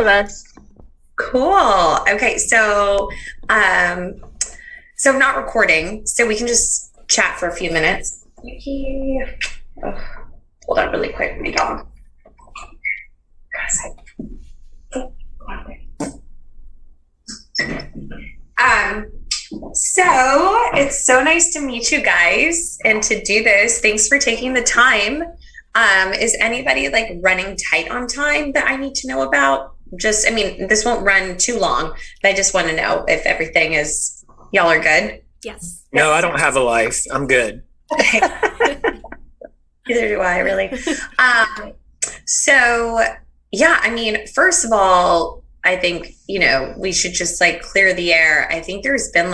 Us. Cool. Okay, so I'm not recording, so we can just chat for a few minutes. Mickey, oh, hold on really quick, my dog. Um, so it's so nice to meet you guys and to do this. Thanks for taking the time. Is anybody like running tight on time that I need to know about? I mean, this won't run too long, but I just want to know if everything is, y'all are good. Yes. No, I don't have a life. I'm good. Okay. Neither do I, really. So, yeah, I mean, first of all, I think, we should just like clear the air. I think there's been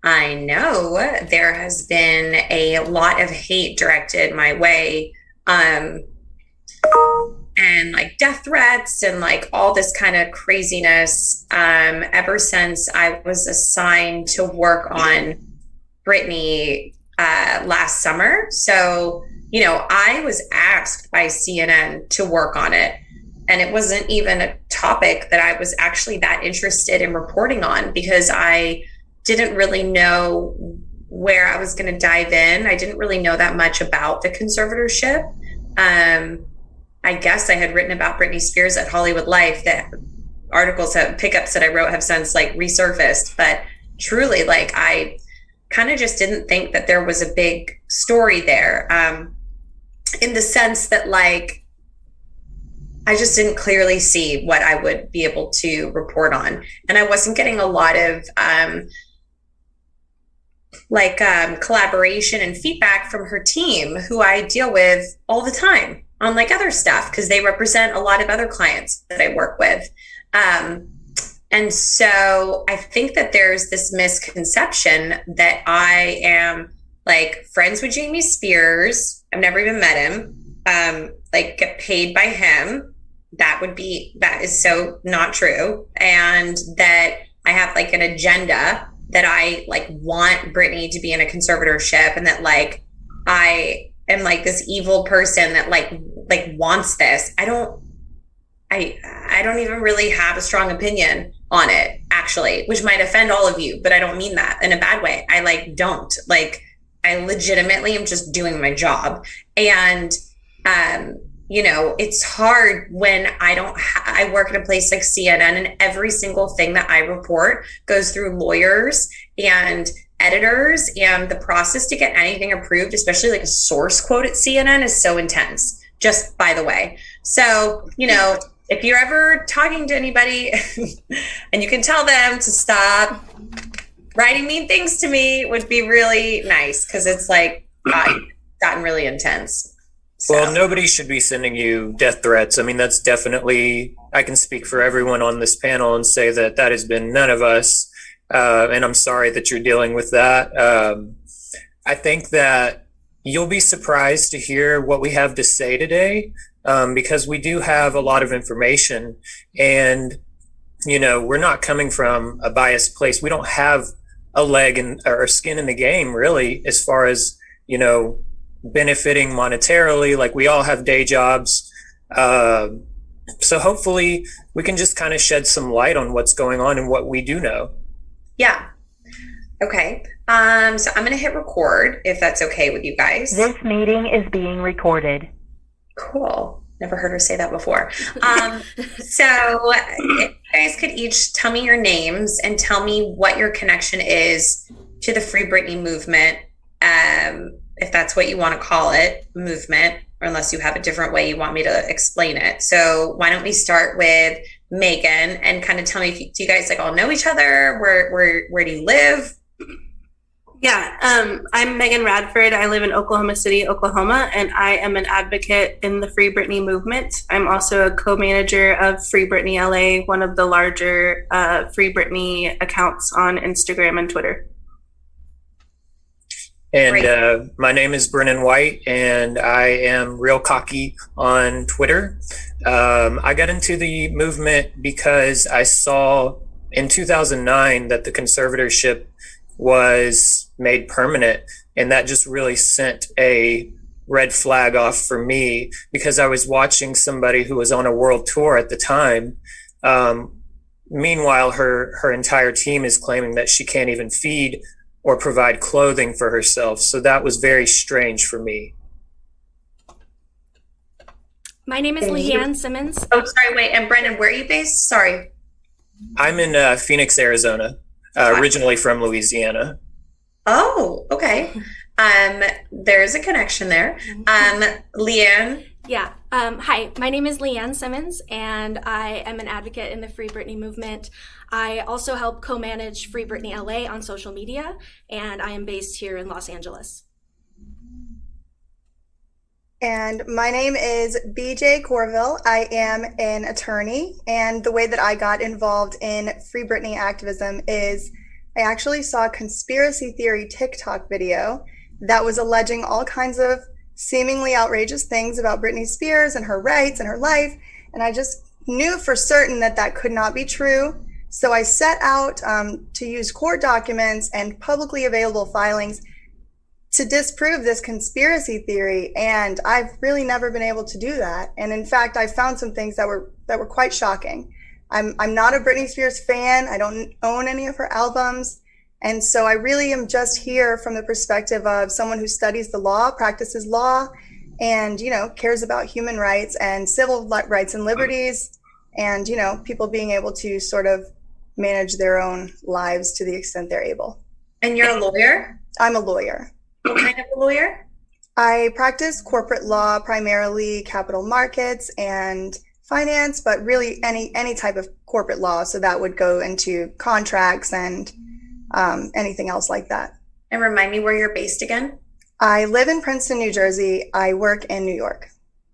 I know there has been a lot of hate directed my way. And like death threats and like all this kind of craziness ever since I was assigned to work on Britney last summer. So, I was asked by CNN to work on it. And it wasn't even a topic that I was actually that interested in reporting on because I didn't really know where I was going to dive in. I didn't really know that much about the conservatorship. I guess I had written about Britney Spears at Hollywood Life. That pickups that I wrote have since like resurfaced, but truly like I kind of just didn't think that there was a big story there, in the sense that like I just didn't clearly see what I would be able to report on. And I wasn't getting a lot of collaboration and feedback from her team, who I deal with all the time on like other stuff, because they represent a lot of other clients that I work with. And so I think that there's this misconception that I am like friends with Jamie Spears. I've never even met him. Like get paid by him. That is so not true. And that I have like an agenda that I like want Britney to be in a conservatorship, and that like I am like this evil person that like wants this. I don't even really have a strong opinion on it, actually, which might offend all of you, but I don't mean that in a bad way. I legitimately am just doing my job. And, it's hard when I work at a place like CNN, and every single thing that I report goes through lawyers and editors, and the process to get anything approved, especially like a source quote at CNN, is so intense, just by the way. So, if you're ever talking to anybody and you can tell them to stop writing mean things to me, would be really nice, because it's like gotten really intense. So. Well, nobody should be sending you death threats. I mean, that's definitely, I can speak for everyone on this panel and say that has been none of us. And I'm sorry that you're dealing with that. I think that you'll be surprised to hear what we have to say today, because we do have a lot of information, and, we're not coming from a biased place. We don't have a leg or skin in the game, really, as far as, benefiting monetarily. Like, we all have day jobs. So hopefully we can just kind of shed some light on what's going on and what we do know. Yeah. Okay. So I'm going to hit record, if that's okay with you guys. This meeting is being recorded. Cool. Never heard her say that before. So if you guys could each tell me your names and tell me what your connection is to the Free Britney movement, if that's what you want to call it, movement, or unless you have a different way you want me to explain it. So why don't we start with Megan and kind of tell me, do you guys like all know each other? Where do you live? Yeah, I'm Megan Radford. I live in Oklahoma City, Oklahoma, and I am an advocate in the Free Britney movement. I'm also a co-manager of Free Britney LA, one of the larger Free Britney accounts on Instagram and Twitter. And my name is Brennan White, and I am real cocky on Twitter. I got into the movement because I saw in 2009 that the conservatorship was made permanent, and that just really sent a red flag off for me, because I was watching somebody who was on a world tour at the time. Meanwhile, her entire team is claiming that she can't even feed or provide clothing for herself. So that was very strange for me. My name is Leanne Simmons. Oh, sorry, wait. And Brendan, where are you based? Sorry. I'm in Phoenix, Arizona, originally from Louisiana. Oh, okay. There's a connection there. Leanne. Yeah. Hi, my name is Leanne Simmons, and I am an advocate in the Free Britney movement. I also help co-manage Free Britney LA on social media, and I am based here in Los Angeles. And my name is BJ Courville. I am an attorney, and the way that I got involved in Free Britney activism is I actually saw a conspiracy theory TikTok video that was alleging all kinds of seemingly outrageous things about Britney Spears and her rights and her life, and I just knew for certain that that could not be true. So I set out to use court documents and publicly available filings to disprove this conspiracy theory, and I've really never been able to do that. And in fact, I found some things that were quite shocking. I'm not a Britney Spears fan. I don't own any of her albums. And so I really am just here from the perspective of someone who studies the law, practices law, and, cares about human rights and civil rights and liberties, and, people being able to sort of manage their own lives to the extent they're able. And you're a lawyer? I'm a lawyer. What kind of a lawyer? I practice corporate law, primarily capital markets and finance, but really any type of corporate law. So that would go into contracts and anything else like that. And remind me where you're based again? I live in Princeton, New Jersey. I work in New York.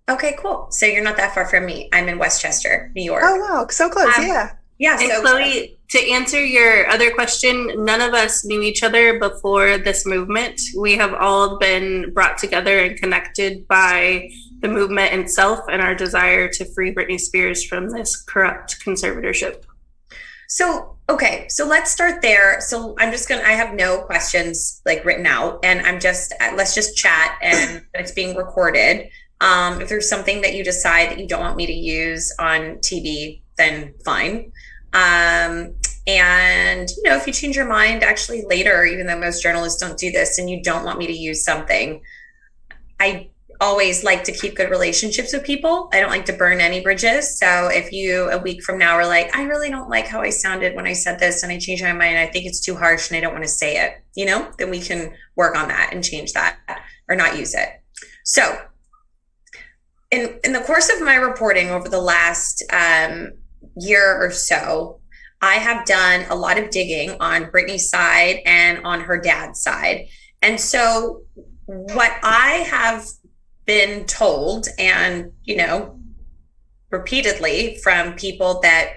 Okay, cool. So you're not that far from me. I'm in Westchester, New York. Oh, wow. So close. Yeah. Yeah. And So Chloe, to answer your other question, none of us knew each other before this movement. We have all been brought together and connected by the movement itself and our desire to free Britney Spears from this corrupt conservatorship. So, okay, so let's start there. So I have no questions written out, and let's just chat, and it's being recorded. If there's something that you decide that you don't want me to use on TV, then fine. And if you change your mind actually later, even though most journalists don't do this, and you don't want me to use something, I always like to keep good relationships with people. I don't like to burn any bridges. So if you a week from now are like, I really don't like how I sounded when I said this, and I changed my mind, I think it's too harsh and I don't want to say it, then we can work on that and change that or not use it. So in the course of my reporting over the last year or so, I have done a lot of digging on Britney's side and on her dad's side. And so what I have been told, and, repeatedly from people that,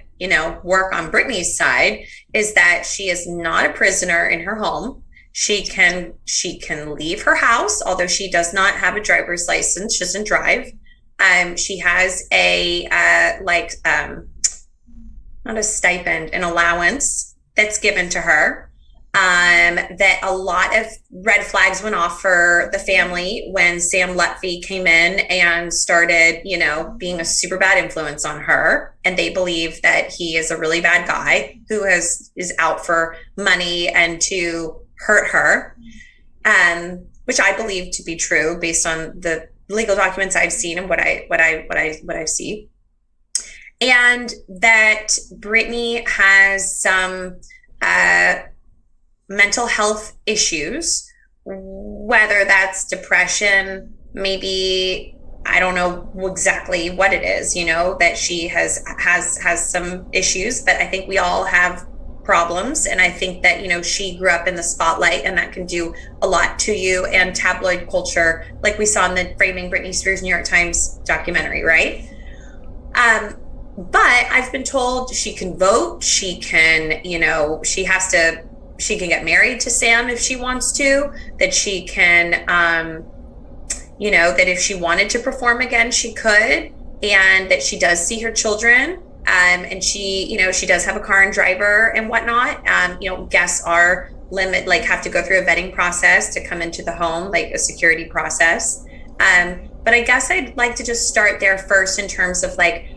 work on Britney's side, is that she is not a prisoner in her home. She can leave her house, although she does not have a driver's license. She doesn't drive. She has not a stipend, an allowance that's given to her. That a lot of red flags went off for the family when Sam Lutfi came in and started, being a super bad influence on her. And they believe that he is a really bad guy who is out for money and to hurt her, which I believe to be true based on the legal documents I've seen and what I see. And that Britney has some mental health issues, whether that's depression, maybe, I don't know exactly what it is, that she has some issues, but I think we all have problems. And I think that, she grew up in the spotlight, and that can do a lot to you, and tabloid culture, like we saw in the Framing Britney Spears New York Times documentary, right? But I've been told she can vote. She can, she can get married to Sam if she wants to, that she can, that if she wanted to perform again, she could, and that she does see her children. And she, she does have a car and driver and whatnot. Guests are have to go through a vetting process to come into the home, like a security process. But I guess I'd like to just start there first in terms of like,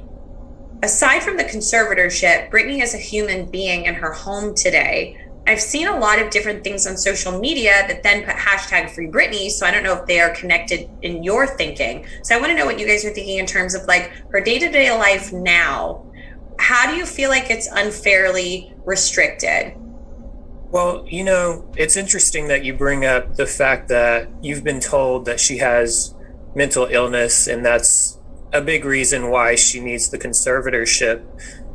aside from the conservatorship, Brittany as a human being in her home today, I've seen a lot of different things on social media that then put hashtag Free Britney. So I don't know if they are connected in your thinking. So I want to know what you guys are thinking in terms of like her day-to-day life now. How do you feel like it's unfairly restricted? Well, you know, it's interesting that you bring up the fact that you've been told that she has mental illness, and that's a big reason why she needs the conservatorship.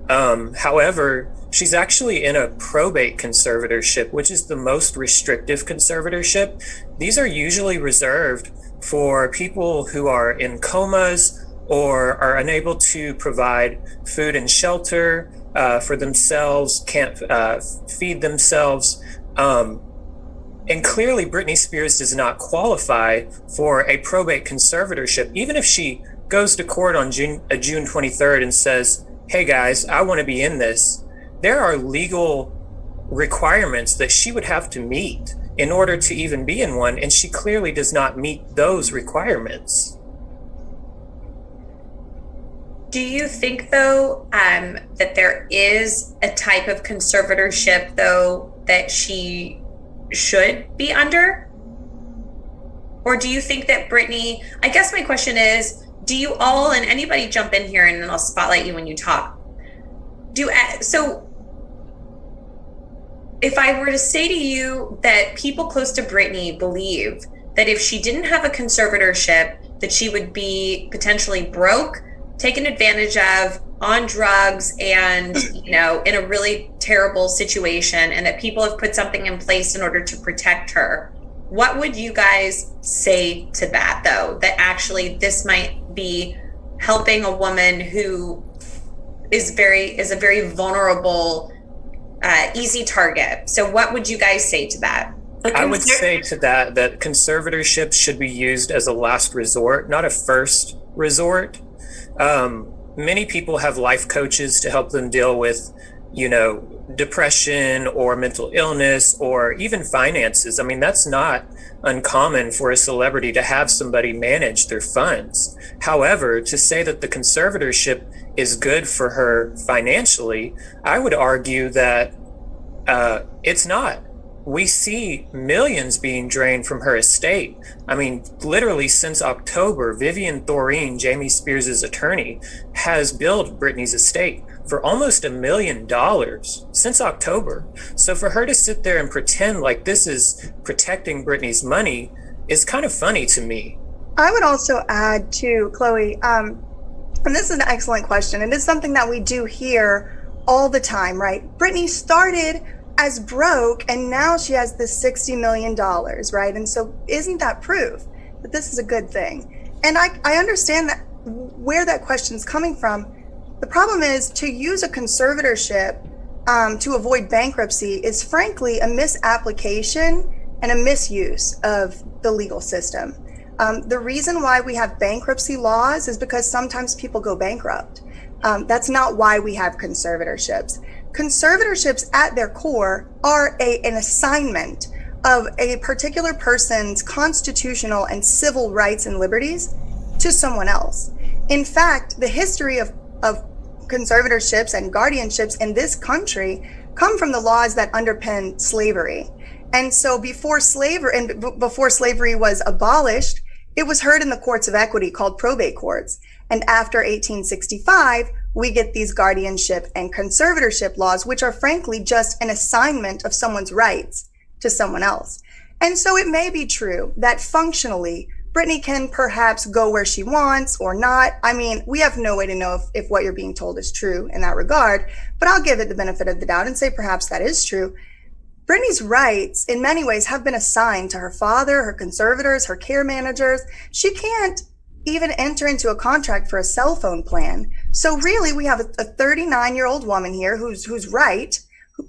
However, she's actually in a probate conservatorship, which is the most restrictive conservatorship. These are usually reserved for people who are in comas or are unable to provide food and shelter for themselves, can't feed themselves. And clearly, Britney Spears does not qualify for a probate conservatorship, even if she goes to court on June 23rd and says, hey guys, I want to be in this. There are legal requirements that she would have to meet in order to even be in one, and she clearly does not meet those requirements. Do you think, though, that there is a type of conservatorship, though, that she should be under? Or do you think that Britney, I guess my question is, do you all, and anybody jump in here and then I'll spotlight you when you talk. So if I were to say to you that people close to Britney believe that if she didn't have a conservatorship, that she would be potentially broke, taken advantage of, on drugs, and, you know, in a really terrible situation, and that people have put something in place in order to protect her, what would you guys say to that, though, that actually this might be helping a woman who is a very vulnerable, easy target? So what would you guys say to that? I would say to that conservatorships should be used as a last resort, not a first resort. Many people have life coaches to help them deal with, you know, depression or mental illness or even finances. I mean, that's not uncommon for a celebrity to have somebody manage their funds. However, to say that the conservatorship is good for her financially, I would argue that it's not. We see millions being drained from her estate. I mean, literally since October, Vivian Thoreen, Jamie Spears' attorney, has billed Britney's estate for almost $1 million since October. So for her to sit there and pretend like this is protecting Britney's money is kind of funny to me. I would also add to Chloe, and this is an excellent question. It is something that we do hear all the time, right? Britney started as broke, and now she has this $60 million, right? And so isn't that proof that this is a good thing? And I understand that where that question's coming from. The problem is, to use a conservatorship to avoid bankruptcy is frankly a misapplication and a misuse of the legal system. The reason why we have bankruptcy laws is because sometimes people go bankrupt. That's not why we have conservatorships. Conservatorships at their core are an assignment of a particular person's constitutional and civil rights and liberties to someone else. In fact, the history of conservatorships and guardianships in this country come from the laws that underpin slavery. And so before slavery was abolished, it was heard in the courts of equity called probate courts. And after 1865, we get these guardianship and conservatorship laws, which are frankly just an assignment of someone's rights to someone else. And so it may be true that functionally, Britney can perhaps go where she wants or not. I mean, we have no way to know if what you're being told is true in that regard, but I'll give it the benefit of the doubt and say perhaps that is true. Britney's rights, in many ways, have been assigned to her father, her conservators, her care managers. She can't even enter into a contract for a cell phone plan. So really, we have a 39-year-old woman here who's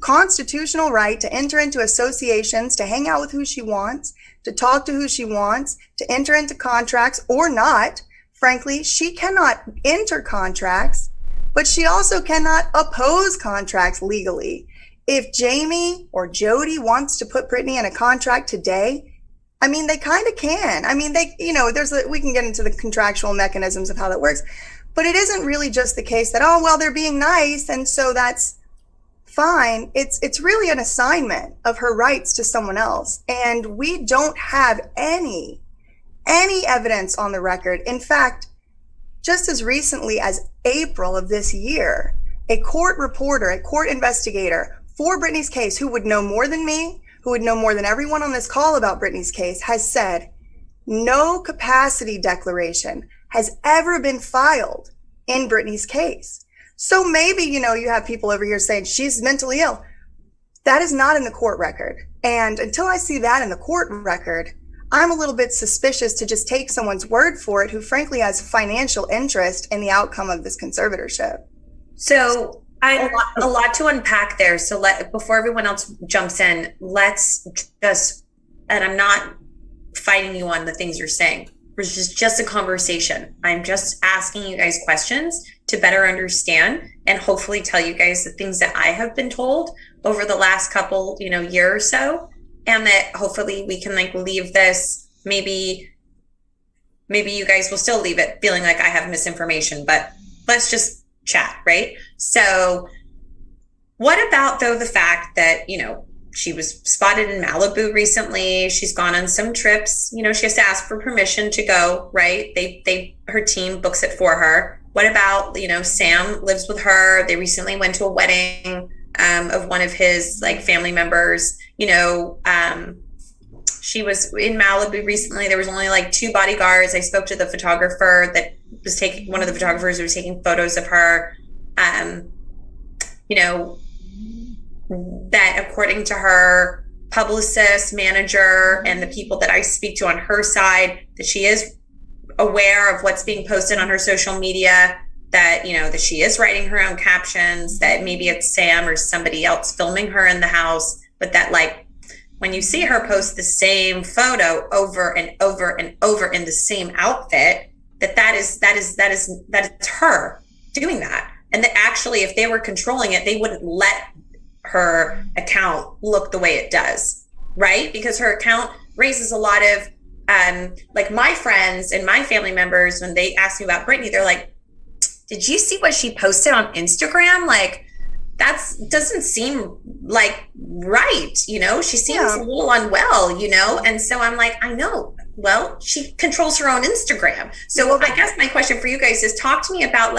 constitutional right to enter into associations, to hang out with who she wants, to talk to who she wants, to enter into contracts or not. Frankly, she cannot enter contracts, but she also cannot oppose contracts legally. If Jamie or Jody wants to put Britney in a contract today, I mean, they kind of can. I mean, we can get into the contractual mechanisms of how that works, but it isn't really just the case that, oh, well, they're being nice, and so that's fine. It's really an assignment of her rights to someone else. And we don't have any evidence on the record. In fact, just as recently as April of this year, a court reporter, a court investigator for Brittany's case, who would know more than me, who would know more than everyone on this call about Brittany's case, has said no capacity declaration has ever been filed in Brittany's case. So maybe, you have people over here saying she's mentally ill. That is not in the court record. And until I see that in the court record, I'm a little bit suspicious to just take someone's word for it who frankly has financial interest in the outcome of this conservatorship. So a lot to unpack there. So before everyone else jumps in, let's just, and I'm not fighting you on the things you're saying. It's just a conversation. I'm just asking you guys questions to better understand and hopefully tell you guys the things that I have been told over the last couple, year or so. And that hopefully we can leave this, maybe you guys will still leave it feeling like I have misinformation, but let's just chat, right? So what about though the fact that, she was spotted in Malibu recently. She's gone on some trips. She has to ask for permission to go, right? Her team books it for her. What about, Sam lives with her. They recently went to a wedding of one of his family members. She was in Malibu recently. There was only 2 bodyguards. I spoke to the photographer that was one of the photographers who was taking photos of her. That according to her publicist, manager, and the people that I speak to on her side, that she is aware of what's being posted on her social media, that, that she is writing her own captions, that maybe it's Sam or somebody else filming her in the house, but that when you see her post the same photo over and over and over in the same outfit, that is her doing that. And that actually, if they were controlling it, they wouldn't let her account look the way it does, right? Because her account raises a lot of, my friends and my family members, when they ask me about Brittany, they're like, did you see what she posted on Instagram? That doesn't seem right, she seems a little unwell, and so I'm like, I know, well, she controls her own Instagram. So I guess my question for you guys is, talk to me about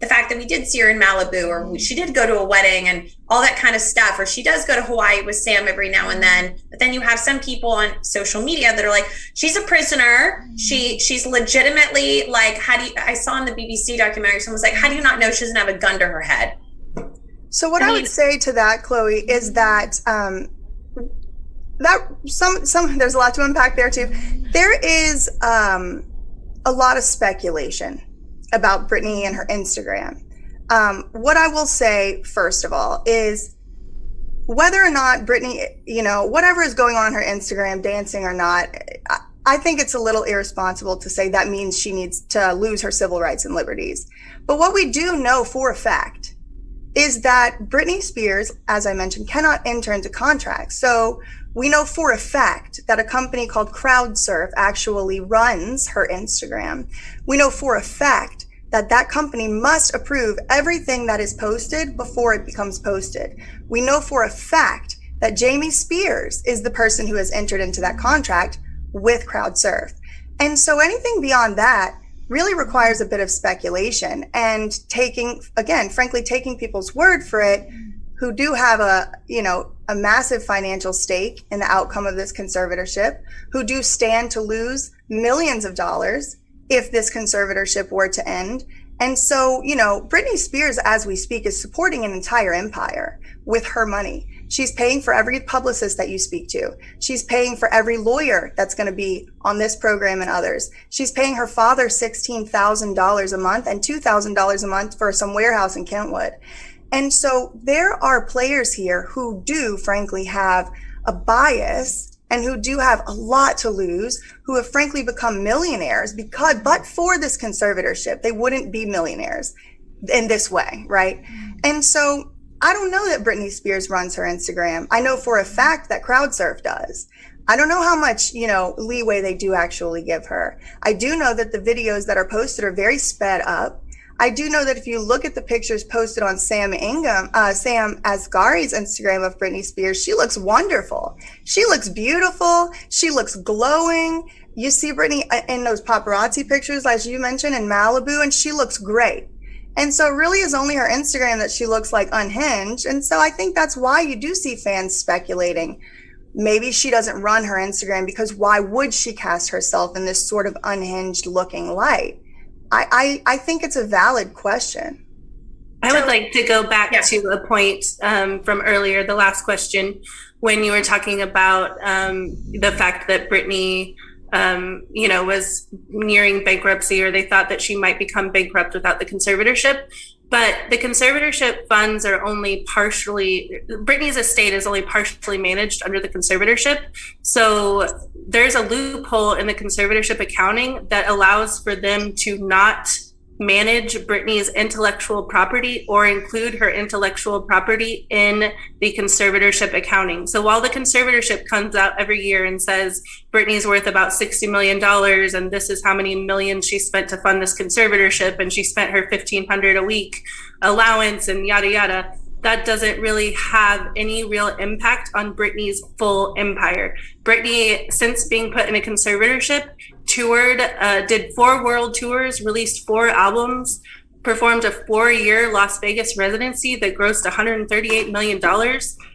the fact that we did see her in Malibu, or she did go to a wedding and all that kind of stuff, or she does go to Hawaii with Sam every now and then. But then you have some people on social media that are like, she's a prisoner. She's legitimately I saw in the BBC documentary, someone was like, how do you not know she doesn't have a gun to her head? So what I would say to that, Chloe, is that there's a lot to unpack there too. There is a lot of speculation about Brittany and her Instagram. What I will say, first of all, is whether or not Brittany, whatever is going on her Instagram, dancing or not, I think it's a little irresponsible to say that means she needs to lose her civil rights and liberties. But what we do know for a fact is that Britney Spears, as I mentioned, cannot enter into contracts. So we know for a fact that a company called CrowdSurf actually runs her Instagram. We know for a fact that that company must approve everything that is posted before it becomes posted. We know for a fact that Jamie Spears is the person who has entered into that contract with CrowdSurf. And so anything beyond that really requires a bit of speculation and taking people's word for it, who do have a massive financial stake in the outcome of this conservatorship, who do stand to lose millions of dollars if this conservatorship were to end. And so, Britney Spears, as we speak, is supporting an entire empire with her money. She's paying for every publicist that you speak to. She's paying for every lawyer that's going to be on this program and others. She's paying her father $16,000 a month and $2,000 a month for some warehouse in Kentwood. And so there are players here who do, frankly, have a bias and who do have a lot to lose, who have frankly become millionaires but for this conservatorship, they wouldn't be millionaires in this way, right? And so I don't know that Britney Spears runs her Instagram. I know for a fact that CrowdSurf does. I don't know how much, leeway they do actually give her. I do know that the videos that are posted are very sped up. I do know that if you look at the pictures posted on Sam Asghari's Instagram of Britney Spears, she looks wonderful. She looks beautiful. She looks glowing. You see Britney in those paparazzi pictures, as you mentioned, in Malibu, and she looks great. And so it really is only her Instagram that she looks like unhinged. And so I think that's why you do see fans speculating. Maybe she doesn't run her Instagram because why would she cast herself in this sort of unhinged looking light? I think it's a valid question. I would like to go back to a point from earlier, the last question, when you were talking about the fact that Britney, was nearing bankruptcy, or they thought that she might become bankrupt without the conservatorship. But the conservatorship funds are only Britney's estate is only partially managed under the conservatorship. So there's a loophole in the conservatorship accounting that allows for them to not manage Britney's intellectual property or include her intellectual property in the conservatorship accounting. So while the conservatorship comes out every year and says Britney's worth about $60 million and this is how many millions she spent to fund this conservatorship, and she spent her $1,500 a week allowance and yada yada, that doesn't really have any real impact on Britney's full empire. Britney, since being put in a conservatorship, toured, did 4 world tours, released 4 albums, performed a 4-year Las Vegas residency that grossed $138 million.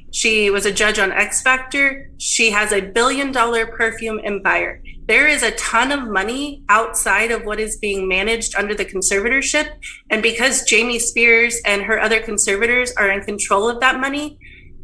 She was a judge on X Factor. She has a $1 billion perfume empire. There is a ton of money outside of what is being managed under the conservatorship. And because Jamie Spears and her other conservators are in control of that money,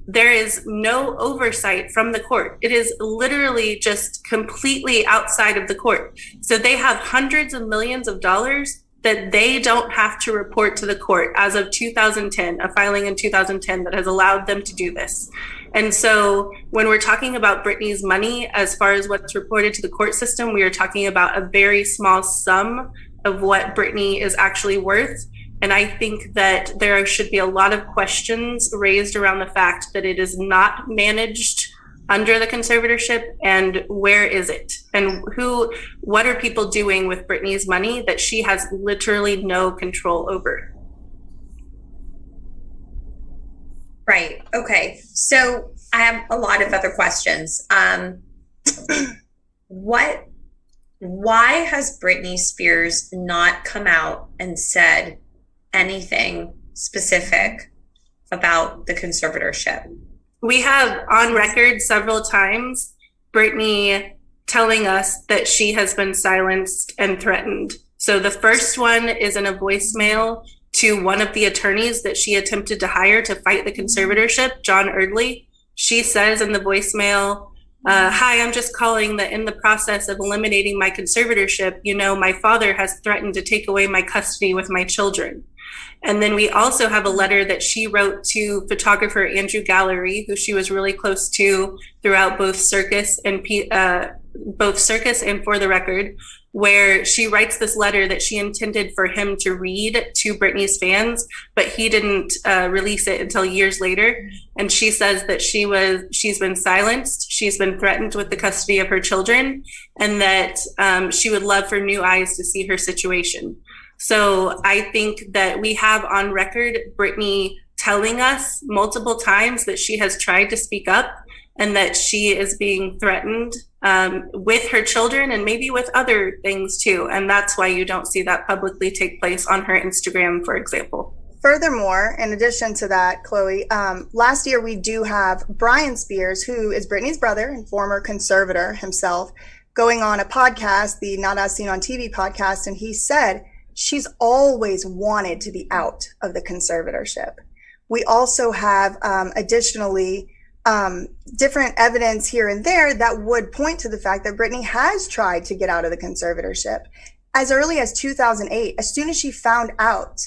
there is no oversight from the court. It is literally just completely outside of the court. So they have hundreds of millions of dollars that they don't have to report to the court as of 2010, a filing in 2010 that has allowed them to do this. And so when we're talking about Britney's money, as far as what's reported to the court system, we are talking about a very small sum of what Britney is actually worth. And I think that there should be a lot of questions raised around the fact that it is not managed under the conservatorship, and where is it? And what are people doing with Britney's money that she has literally no control over? Right. Okay. So I have a lot of other questions. Why has Britney Spears not come out and said anything specific about the conservatorship? We have on record several times Britney telling us that she has been silenced and threatened. So the first one is in a voicemail to one of the attorneys that she attempted to hire to fight the conservatorship, John Erdley. She says in the voicemail, hi, I'm just calling that in the process of eliminating my conservatorship, my father has threatened to take away my custody with my children. And then we also have a letter that she wrote to photographer Andrew Gallery, who she was really close to throughout both Circus and For the Record, where she writes this letter that she intended for him to read to Britney's fans, but he didn't release it until years later. And she says that she's been silenced, she's been threatened with the custody of her children, and that she would love for new eyes to see her situation. So I think that we have on record Britney telling us multiple times that she has tried to speak up and that she is being threatened with her children and maybe with other things too. And that's why you don't see that publicly take place on her Instagram, for example. Furthermore, in addition to that, Chloe, last year we do have Brian Spears, who is Britney's brother and former conservator himself, going on a podcast, the Not As Seen on TV podcast, and he said she's always wanted to be out of the conservatorship. We also have additionally different evidence here and there that would point to the fact that Britney has tried to get out of the conservatorship. As early as 2008, as soon as she found out,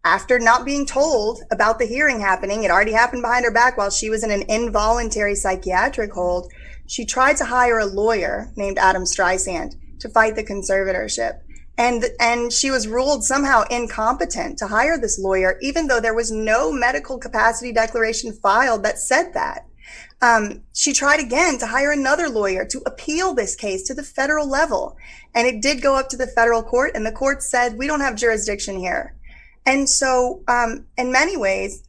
after not being told about the hearing happening, it already happened behind her back while she was in an involuntary psychiatric hold, she tried to hire a lawyer named Adam Streisand to fight the conservatorship. And she was ruled somehow incompetent to hire this lawyer, even though there was no medical capacity declaration filed that said that. She tried again to hire another lawyer to appeal this case to the federal level. And it did go up to the federal court, and the court said, we don't have jurisdiction here. And so in many ways,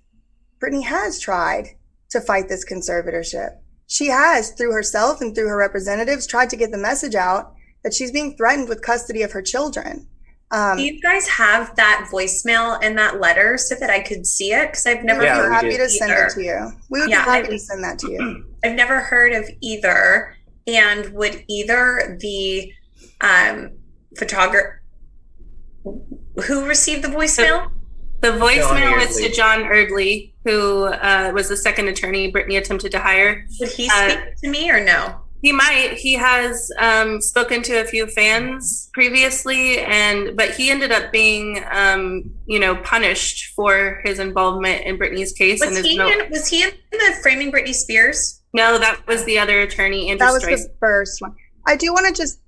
Brittany has tried to fight this conservatorship. She has, through herself and through her representatives, tried to get the message out that she's being threatened with custody of her children. Do you guys have that voicemail and that letter so that I could see it? Because I've never We'd heard be happy of to send either. it to you. We would be happy to send that to you. I've never heard of either. And would either the photographer who received the voicemail? The voicemail was to Erdley. John Erdley, who was the second attorney Brittany attempted to hire. Would he speak to me or no? He might. He has spoken to a few fans previously, but he ended up being, punished for his involvement in Britney's case. Was he in the Framing Britney Spears? No, that was the other attorney, Andrew That was Streisand. the first one. I do want to just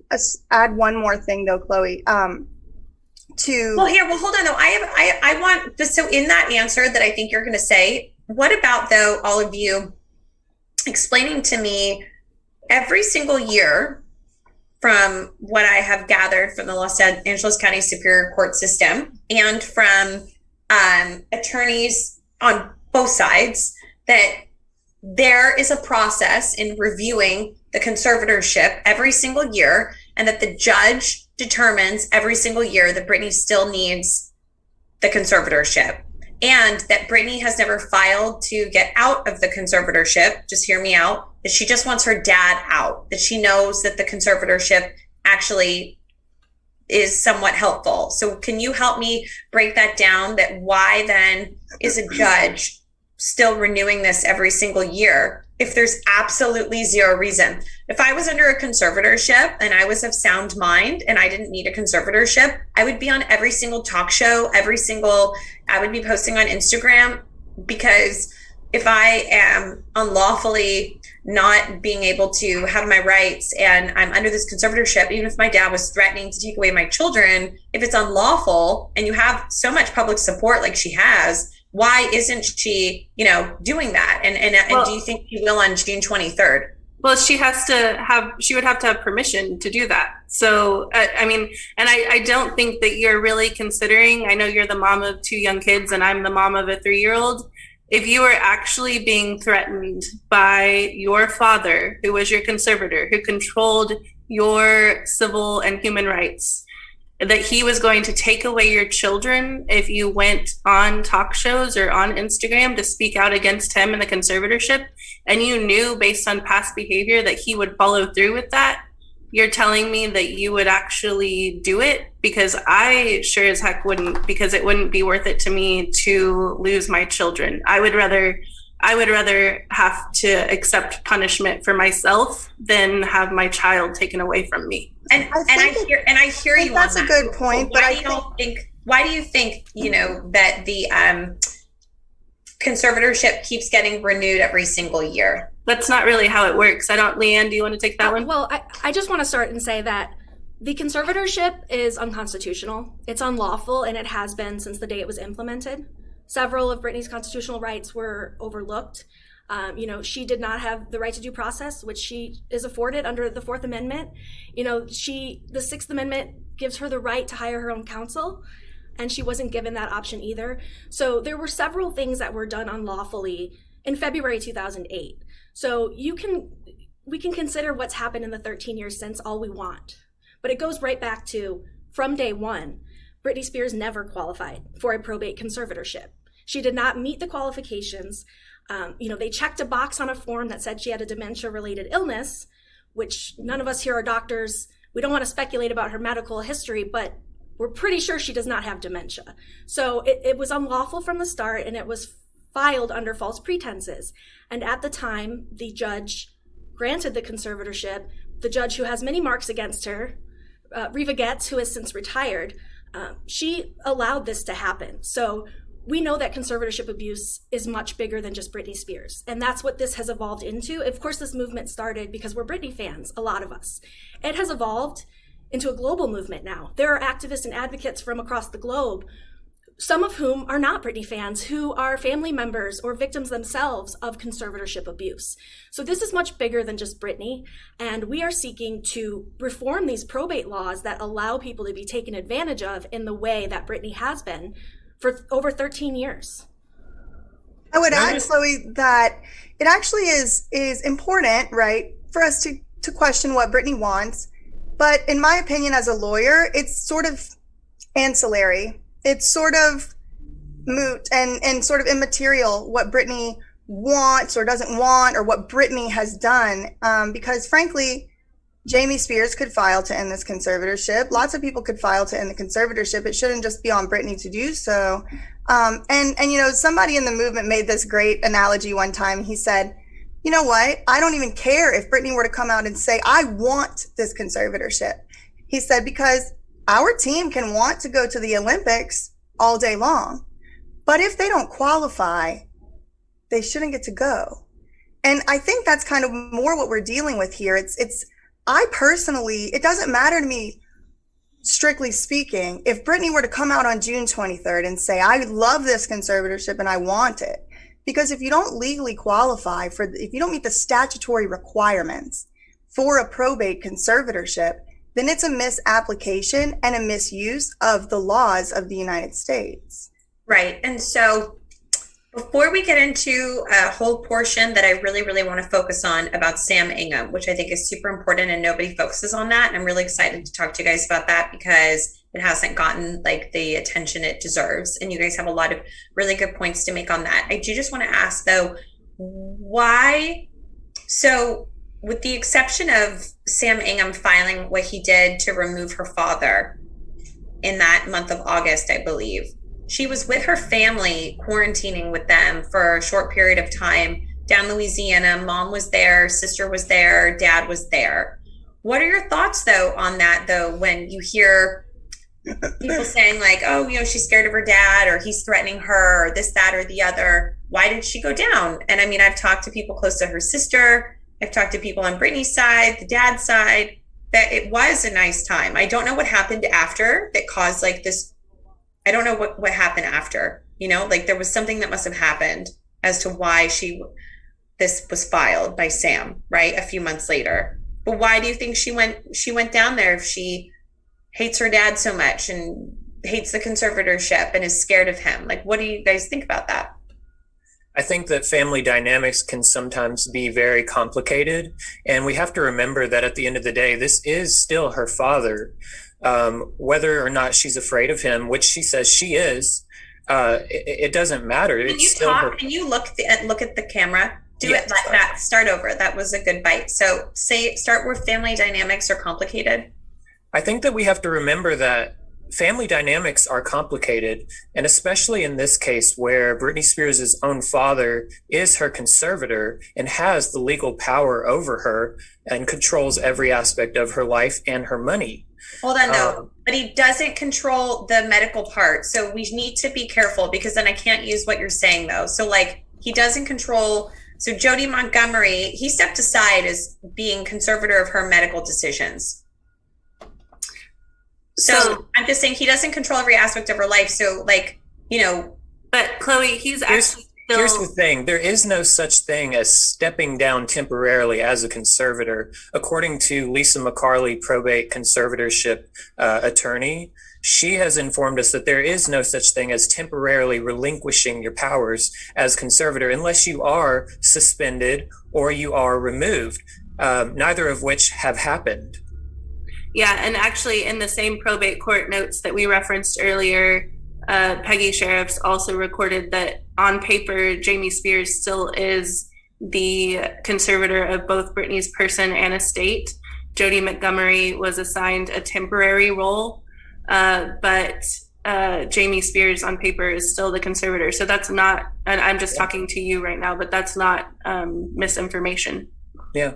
add one more thing, though, Chloe. Hold on though. I want this. So in that answer that I think you're going to say, what about though all of you explaining to me every single year from what I have gathered from the Los Angeles County Superior Court system and from attorneys on both sides that there is a process in reviewing the conservatorship every single year, and that the judge determines every single year that Brittany still needs the conservatorship, and that Brittany has never filed to get out of the conservatorship. Just hear me out. That she just wants her dad out, that she knows that the conservatorship actually is somewhat helpful. So can you help me break that down, that why then is a judge still renewing this every single year if there's absolutely zero reason? If I was under a conservatorship and I was of sound mind and I didn't need a conservatorship, I would be on every single talk show, I would be posting on Instagram, because if I am unlawfully not being able to have my rights and I'm under this conservatorship, even if my dad was threatening to take away my children, if it's unlawful and you have so much public support like she has, why isn't she, doing that? And do you think she will on June 23rd? Well, she would have to have permission to do that. So, I don't think that you're really considering, I know you're the mom of 2 young kids and I'm the mom of a 3-year-old. If you were actually being threatened by your father, who was your conservator, who controlled your civil and human rights, that he was going to take away your children if you went on talk shows or on Instagram to speak out against him and the conservatorship, and you knew based on past behavior that he would follow through with that, you're telling me that you would actually do it? Because I sure as heck wouldn't, because it wouldn't be worth it to me to lose my children. I would rather have to accept punishment for myself than have my child taken away from me. And I hear you on that. That's a good point. Why do you think that the conservatorship keeps getting renewed every single year? That's not really how it works. Leanne, do you want to take that one? Well, I just want to start and say that the conservatorship is unconstitutional. It's unlawful, and it has been since the day it was implemented. Several of Brittany's constitutional rights were overlooked. She did not have the right to due process, which she is afforded under the 4th Amendment. The 6th Amendment gives her the right to hire her own counsel, and she wasn't given that option either. So there were several things that were done unlawfully in February 2008. So we can consider what's happened in the 13 years since all we want. But it goes right back to, from day one, Britney Spears never qualified for a probate conservatorship. She did not meet the qualifications. They checked a box on a form that said she had a dementia-related illness, which none of us here are doctors. We don't want to speculate about her medical history, but we're pretty sure she does not have dementia. So it was unlawful from the start, and it was filed under false pretenses. And at the time, the judge granted the conservatorship. The judge who has many marks against her, Reva Getz, who has since retired, she allowed this to happen. So we know that conservatorship abuse is much bigger than just Britney Spears. And that's what this has evolved into. Of course, this movement started because we're Britney fans, a lot of us. It has evolved into a global movement now. There are activists and advocates from across the globe some of whom are not Britney fans, who are family members or victims themselves of conservatorship abuse. So this is much bigger than just Britney, and we are seeking to reform these probate laws that allow people to be taken advantage of in the way that Britney has been for over 13 years. I would add, Chloe, that it actually is important, right, for us to question what Britney wants. But in my opinion, as a lawyer, it's sort of ancillary. It's sort of moot and sort of immaterial what Britney wants or doesn't want, or what Britney has done. Because frankly, Jamie Spears could file to end this conservatorship. Lots of people could file to end the conservatorship. It shouldn't just be on Britney to do so. And you know, somebody in the movement made this great analogy one time. He said, you know what? I don't even care if Britney were to come out and say, I want this conservatorship. He said, because our team can want to go to the Olympics all day long, but if they don't qualify, they shouldn't get to go. And I think that's kind of more what we're dealing with here. I personally, it doesn't matter to me, strictly speaking, if Britney were to come out on June 23rd and say, I love this conservatorship and I want it. Because if you don't legally qualify if you don't meet the statutory requirements for a probate conservatorship, then it's a misapplication and a misuse of the laws of the United States. Right. And so before we get into a whole portion that I really, really want to focus on about Sam Ingham, which I think is super important and nobody focuses on that. And I'm really excited to talk to you guys about that because it hasn't gotten like the attention it deserves. And you guys have a lot of really good points to make on that. I do just want to ask though, why? So with the exception of Sam Ingham filing what he did to remove her father in that month of August, I believe, she was with her family, quarantining with them for a short period of time down Louisiana. Mom was there, sister was there, dad was there. What are your thoughts though on that though, when you hear people saying like, oh, you know, she's scared of her dad, or he's threatening her, or this, that, or the other. Why did she go down? And I mean, I've talked to people close to her sister. I've talked to people on Britney's side, the dad's side, that it was a nice time. I don't know what happened after that caused like this. I don't know what happened after, you know, like there was something that must have happened as to why this was filed by Sam, right? A few months later. But why do you think she went down there if she hates her dad so much and hates the conservatorship and is scared of him? Like, what do you guys think about that? I think that family dynamics can sometimes be very complicated. And we have to remember that at the end of the day, this is still her father. Whether or not she's afraid of him, which she says she is, it doesn't matter. Can you look at the camera? It like that. Start over. That was a good bite. So start where family dynamics are complicated. I think that we have to remember that family dynamics are complicated, and especially in this case where Britney Spears' own father is her conservator and has the legal power over her and controls every aspect of her life and her money. Hold on though, but he doesn't control the medical part. So we need to be careful because then I can't use what you're saying though. So like he doesn't control. So Jody Montgomery, he stepped aside as being conservator of her medical decisions. So I'm just saying he doesn't control every aspect of her life. So like, you know. But Chloe, here's the thing. There is no such thing as stepping down temporarily as a conservator. According to Lisa McCarley, probate conservatorship attorney, she has informed us that there is no such thing as temporarily relinquishing your powers as conservator unless you are suspended or you are removed, neither of which have happened. Yeah, and actually in the same probate court notes that we referenced earlier, Peggy Sheriffs also recorded that on paper, Jamie Spears still is the conservator of both Britney's person and estate. Jody Montgomery was assigned a temporary role, but Jamie Spears on paper is still the conservator. So that's not, and I'm just talking to you right now, but that's not misinformation. Yeah.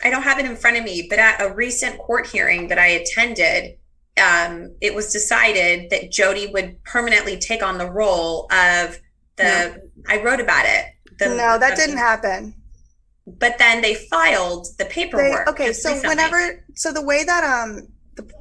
I don't have it in front of me, but at a recent court hearing that I attended, it was decided that Jody would permanently take on the role of I wrote about it. No, that didn't happen. But then they filed the paperwork. So the way that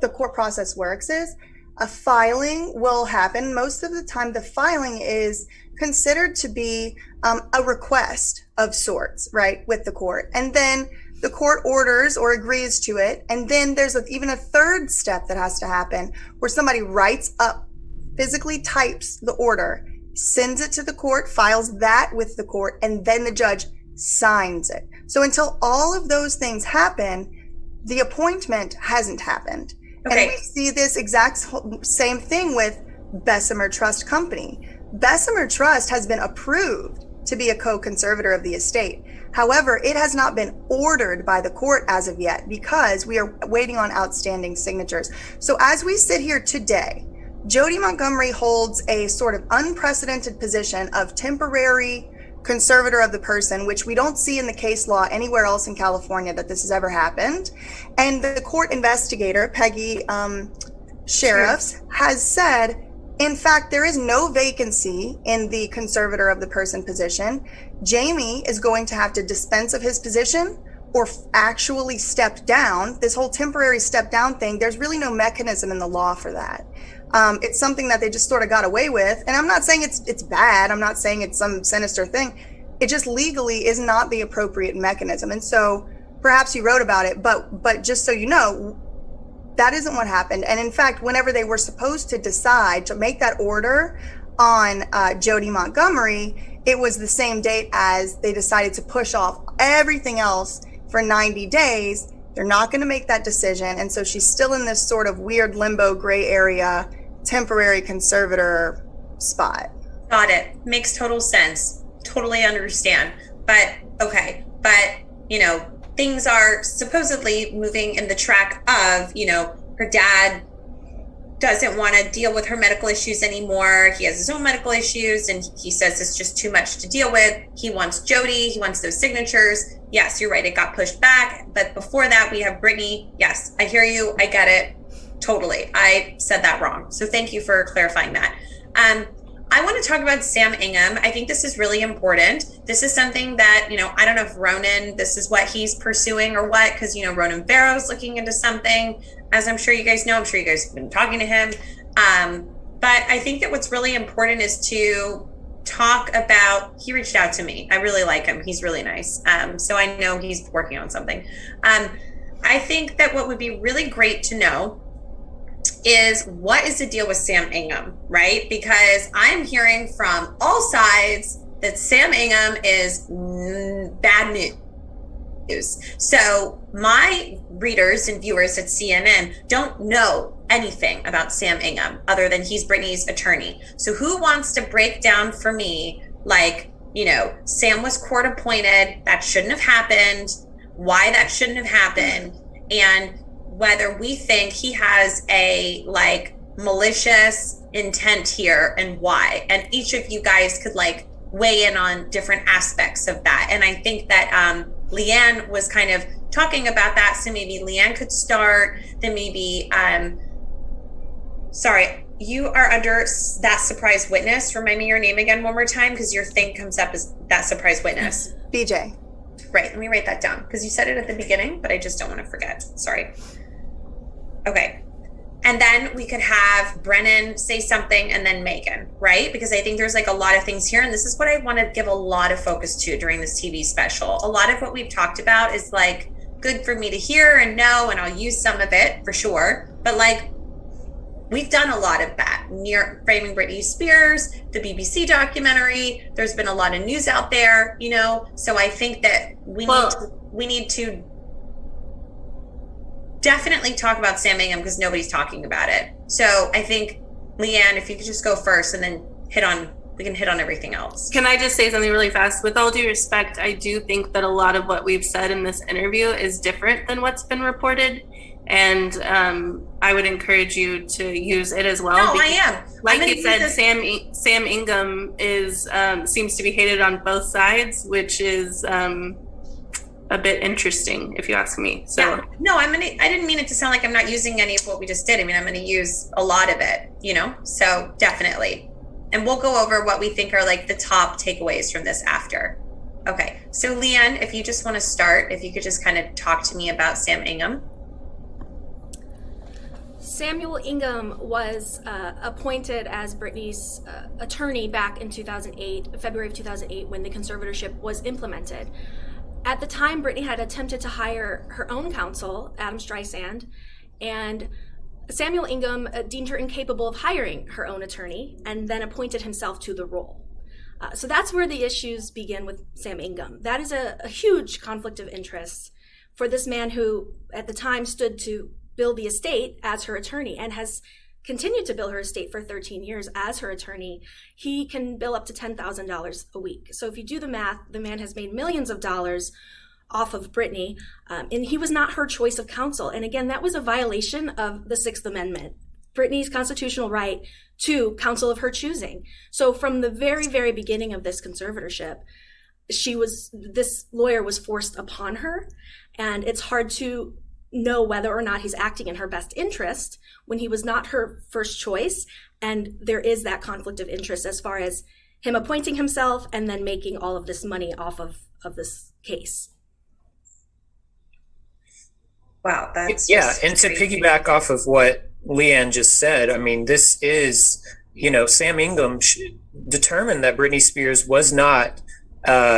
the court process works is a filing will happen. Most of the time, the filing is considered to be a request of sorts, right, with the court. And then the court orders or agrees to it. And then there's even a third step that has to happen where somebody writes up, physically types the order, sends it to the court, files that with the court, and then the judge signs it. So until all of those things happen, the appointment hasn't happened. Okay. And we see this exact same thing with Bessemer Trust Company. Bessemer Trust has been approved to be a co-conservator of the estate. However, it has not been ordered by the court as of yet because we are waiting on outstanding signatures. So as we sit here today, Jody Montgomery holds a sort of unprecedented position of temporary conservator of the person, which we don't see in the case law anywhere else in California that this has ever happened. And the court investigator, Peggy Sheriffs, has said, in fact, there is no vacancy in the conservator of the person position. Jamie is going to have to dispense of his position or actually step down. This whole temporary step down thing, there's really no mechanism in the law for that. It's something that they just sort of got away with. And I'm not saying it's bad. I'm not saying it's some sinister thing. It just legally is not the appropriate mechanism. And so perhaps you wrote about it, but just so you know, that isn't what happened. And in fact, whenever they were supposed to decide to make that order on Jody Montgomery, it was the same date as they decided to push off everything else for 90 days. They're not going to make that decision. And so she's still in this sort of weird limbo gray area, temporary conservator spot. Got it. Makes total sense. Totally understand. But okay. But, things are supposedly moving in the track of, her dad doesn't want to deal with her medical issues anymore. He has his own medical issues and he says it's just too much to deal with. He wants Jody. He wants those signatures. Yes, you're right. It got pushed back. But before that, we have Brittany. Yes, I hear you. I get it. Totally. I said that wrong. So thank you for clarifying that. I want to talk about Sam Ingham. I think this is really important. This is something that, I don't know if Ronan, this is what he's pursuing or what, because, Ronan Barrow's looking into something, as I'm sure you guys know. I'm sure you guys have been talking to him. But I think that what's really important is to talk about, he reached out to me. I really like him. He's really nice. So I know he's working on something. I think that what would be really great to know is what is the deal with Sam Ingham, right? Because I'm hearing from all sides that Sam Ingham is bad news. So my readers and viewers at CNN don't know anything about Sam Ingham other than he's Brittany's attorney. So who wants to break down for me, Sam was court appointed, that shouldn't have happened, why that shouldn't have happened, and whether we think he has a malicious intent here and why. And each of you guys could weigh in on different aspects of that. And I think that Leanne was kind of talking about that. So maybe Leanne could start, then maybe, sorry, you are under that surprise witness. Remind me your name again one more time, because your thing comes up as that surprise witness. BJ. Right, let me write that down, because you said it at the beginning, but I just don't want to forget. Sorry. Okay. And then we could have Brennan say something and then Megan, right? Because I think there's a lot of things here. And this is what I want to give a lot of focus to during this TV special. A lot of what we've talked about is good for me to hear and know, and I'll use some of it for sure. But we've done a lot of that. Near Framing Britney Spears, the BBC documentary, there's been a lot of news out there, So I think that we need to definitely talk about Sam Ingham because nobody's talking about it. So I think, Leanne, if you could just go first and then we can hit on everything else. Can I just say something really fast? With all due respect, I do think that a lot of what we've said in this interview is different than what's been reported. And I would encourage you to use it as well. No, I am. Like you said, Sam Ingham seems to be hated on both sides, which is a bit interesting, if you ask me. So yeah. No, I didn't mean it to sound like I'm not using any of what we just did. I'm going to use a lot of it, so definitely. And we'll go over what we think are the top takeaways from this after. Okay. So Leanne, if you just want to start, if you could just kind of talk to me about Sam Ingham. Samuel Ingham was appointed as Britney's attorney back in 2008, February of 2008, when the conservatorship was implemented. At the time, Britney had attempted to hire her own counsel, Adam Streisand, and Samuel Ingham deemed her incapable of hiring her own attorney and then appointed himself to the role. So that's where the issues begin with Sam Ingham. That is a huge conflict of interest for this man who, at the time, stood to bill the estate as her attorney and has continued to bill her estate for 13 years as her attorney. He can bill up to $10,000 a week. So if you do the math, the man has made millions of dollars off of Britney, and he was not her choice of counsel. And again, that was a violation of the Sixth Amendment, Britney's constitutional right to counsel of her choosing. So from the very, very beginning of this conservatorship, this lawyer was forced upon her, and it's hard to know whether or not he's acting in her best interest when he was not her first choice. And there is that conflict of interest as far as him appointing himself and then making all of this money off of this case. Wow, that's and to piggyback off of what Leanne just said, I mean, this is, Sam Ingham determined that Britney Spears was not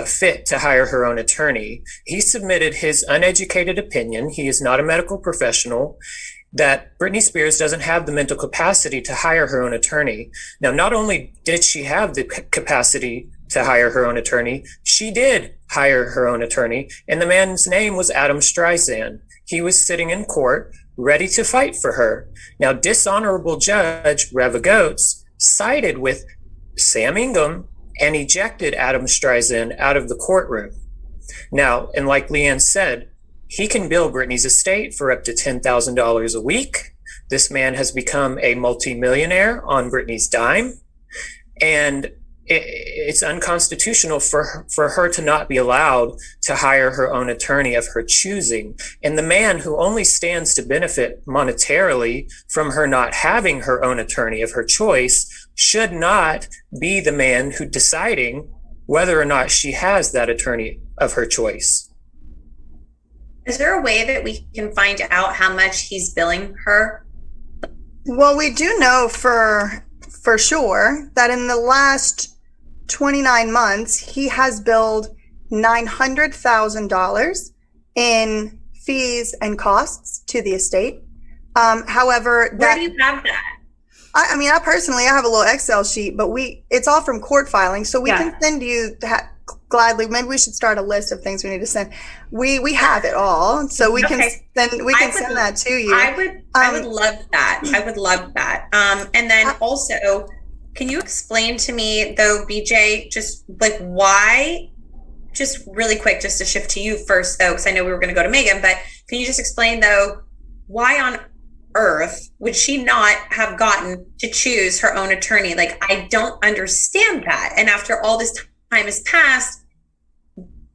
fit to hire her own attorney. He submitted his uneducated opinion. He is not a medical professional, that Britney Spears doesn't have the mental capacity to hire her own attorney. Now, not only did she have the capacity to hire her own attorney, she did hire her own attorney, and the man's name was Adam Streisand. He was sitting in court ready to fight for her. Now, dishonorable Judge Reva Goetz sided with Sam Ingham and ejected Adam Streisand out of the courtroom. Now, and like Leanne said, he can bill Britney's estate for up to $10,000 a week. This man has become a multimillionaire on Britney's dime, and it's unconstitutional for her to not be allowed to hire her own attorney of her choosing. And the man who only stands to benefit monetarily from her not having her own attorney of her choice should not be the man who deciding whether or not she has that attorney of her choice. Is there a way that we can find out how much he's billing her? Well, we do know for sure that in the last 29 months, he has billed $900,000 in fees and costs to the estate. However, where do you have that? I mean, I have a little Excel sheet, but it's all from court filings, so we can send you gladly. Maybe we should start a list of things we need to send. We have it all, so we can send that to you. I would love that. I would love that. And then also, can you explain to me though, BJ, just like why? Just really quick, just to shift to you first though, because I know we were going to go to Megan, but can you just explain though, why on earth would she not have gotten to choose her own attorney? Like, I don't understand that. And after all this time has passed,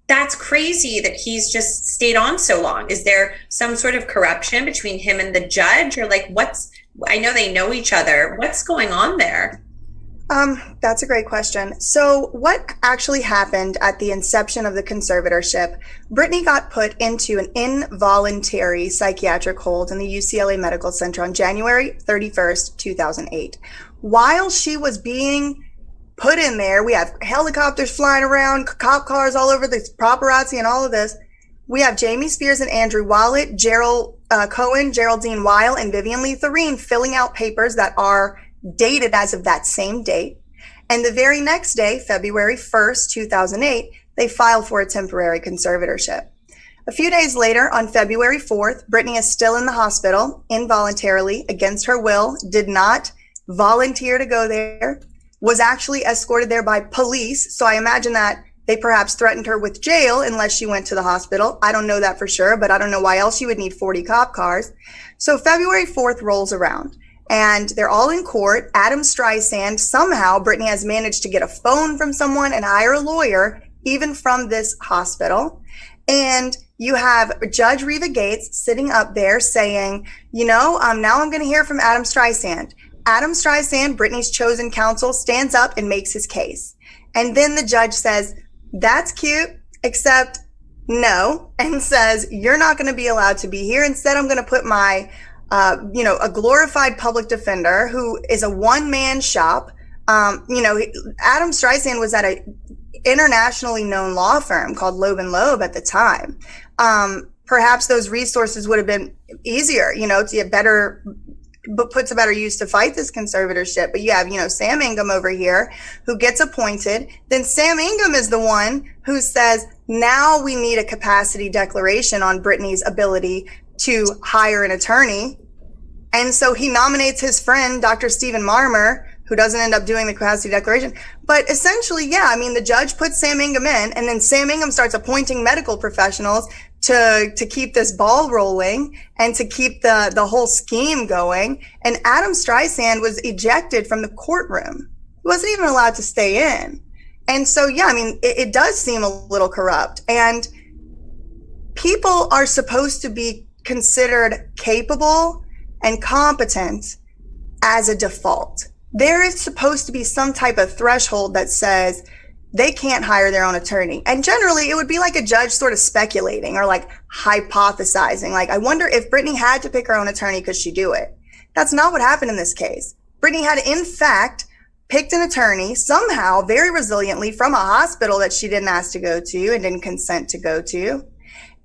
that's crazy that he's just stayed on so long. Is there some sort of corruption between him and the judge, or like I know they know each other. What's going on there? That's a great question. So what actually happened at the inception of the conservatorship, Britney got put into an involuntary psychiatric hold in the UCLA Medical Center on January 31st, 2008. While she was being put in there, we have helicopters flying around, cop cars all over, the paparazzi and all of this. We have Jamie Spears and Andrew Wallet, Gerald Cohen, Geraldine Weil, and Vivian Lee Thureen filling out papers that are dated as of that same date. And the very next day, February 1st, 2008, they filed for a temporary conservatorship. A few days later, on February 4th, Britney is still in the hospital involuntarily against her will, did not volunteer to go there, was actually escorted there by police. So I imagine that they perhaps threatened her with jail unless she went to the hospital. I don't know that for sure, but I don't know why else you would need 40 cop cars. So February 4th rolls around, and they're all in court. Adam Streisand, somehow Britney has managed to get a phone from someone and hire a lawyer, even from this hospital. And you have Judge Reva Gates sitting up there saying, now I'm going to hear from Adam Streisand. Adam Streisand, Britney's chosen counsel, stands up and makes his case. And then the judge says, that's cute, except no, and says, you're not going to be allowed to be here. Instead, I'm going to put my a glorified public defender who is a one-man shop. Adam Streisand was at a internationally known law firm called Loeb and Loeb at the time. Perhaps those resources would have been easier, to get better, but put to better use to fight this conservatorship. But you have, Sam Ingham over here who gets appointed. Then Sam Ingham is the one who says, now we need a capacity declaration on Brittany's ability to hire an attorney. And so he nominates his friend, Dr. Stephen Marmer, who doesn't end up doing the capacity declaration. But essentially, the judge puts Sam Ingham in, and then Sam Ingham starts appointing medical professionals to keep this ball rolling and to keep the whole scheme going. And Adam Streisand was ejected from the courtroom. He wasn't even allowed to stay in. And so, it does seem a little corrupt. And people are supposed to be considered capable and competent as a default. There is supposed to be some type of threshold that says they can't hire their own attorney. And generally, it would be like a judge sort of speculating or like hypothesizing. Like, I wonder if Brittany had to pick her own attorney, could she do it? That's not what happened in this case. Brittany had, in fact, picked an attorney somehow very resiliently from a hospital that she didn't ask to go to and didn't consent to go to.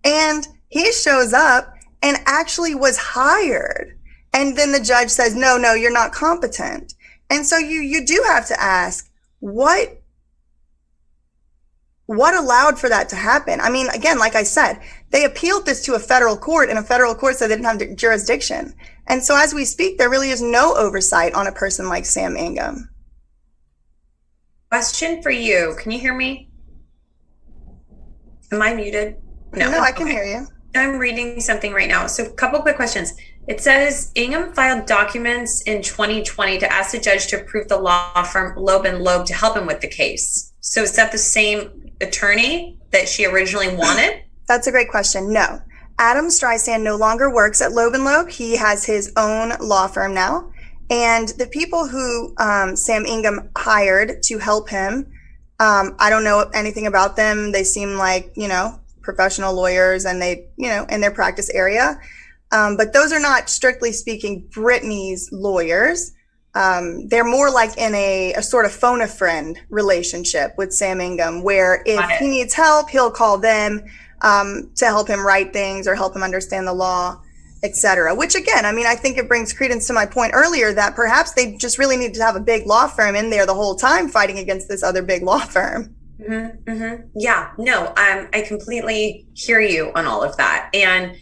And he shows up and actually was hired. And then the judge says, no, you're not competent. And so you do have to ask, what allowed for that to happen? I mean, again, like I said, they appealed this to a federal court, and a federal court said they didn't have jurisdiction. And so as we speak, there really is no oversight on a person like Sam Ingham. Question for you. Can you hear me? Am I muted? No, I can hear you. I'm reading something right now. So a couple quick questions. It says Ingham filed documents in 2020 to ask the judge to approve the law firm Loeb and Loeb to help him with the case. So is that the same attorney that she originally wanted? That's a great question. No. Adam Streisand no longer works at Loeb and Loeb. He has his own law firm now. And the people who Sam Ingham hired to help him, I don't know anything about them. They seem like, professional lawyers, and they, in their practice area. But those are not, strictly speaking, Brittany's lawyers. They're more like in a sort of phone-a-friend relationship with Sam Ingham, where if he needs help, he'll call them to help him write things or help him understand the law, etc. Which, again, I think it brings credence to my point earlier that perhaps they just really need to have a big law firm in there the whole time fighting against this other big law firm. Mm-hmm, mm-hmm. Yeah, no, I completely hear you on all of that. And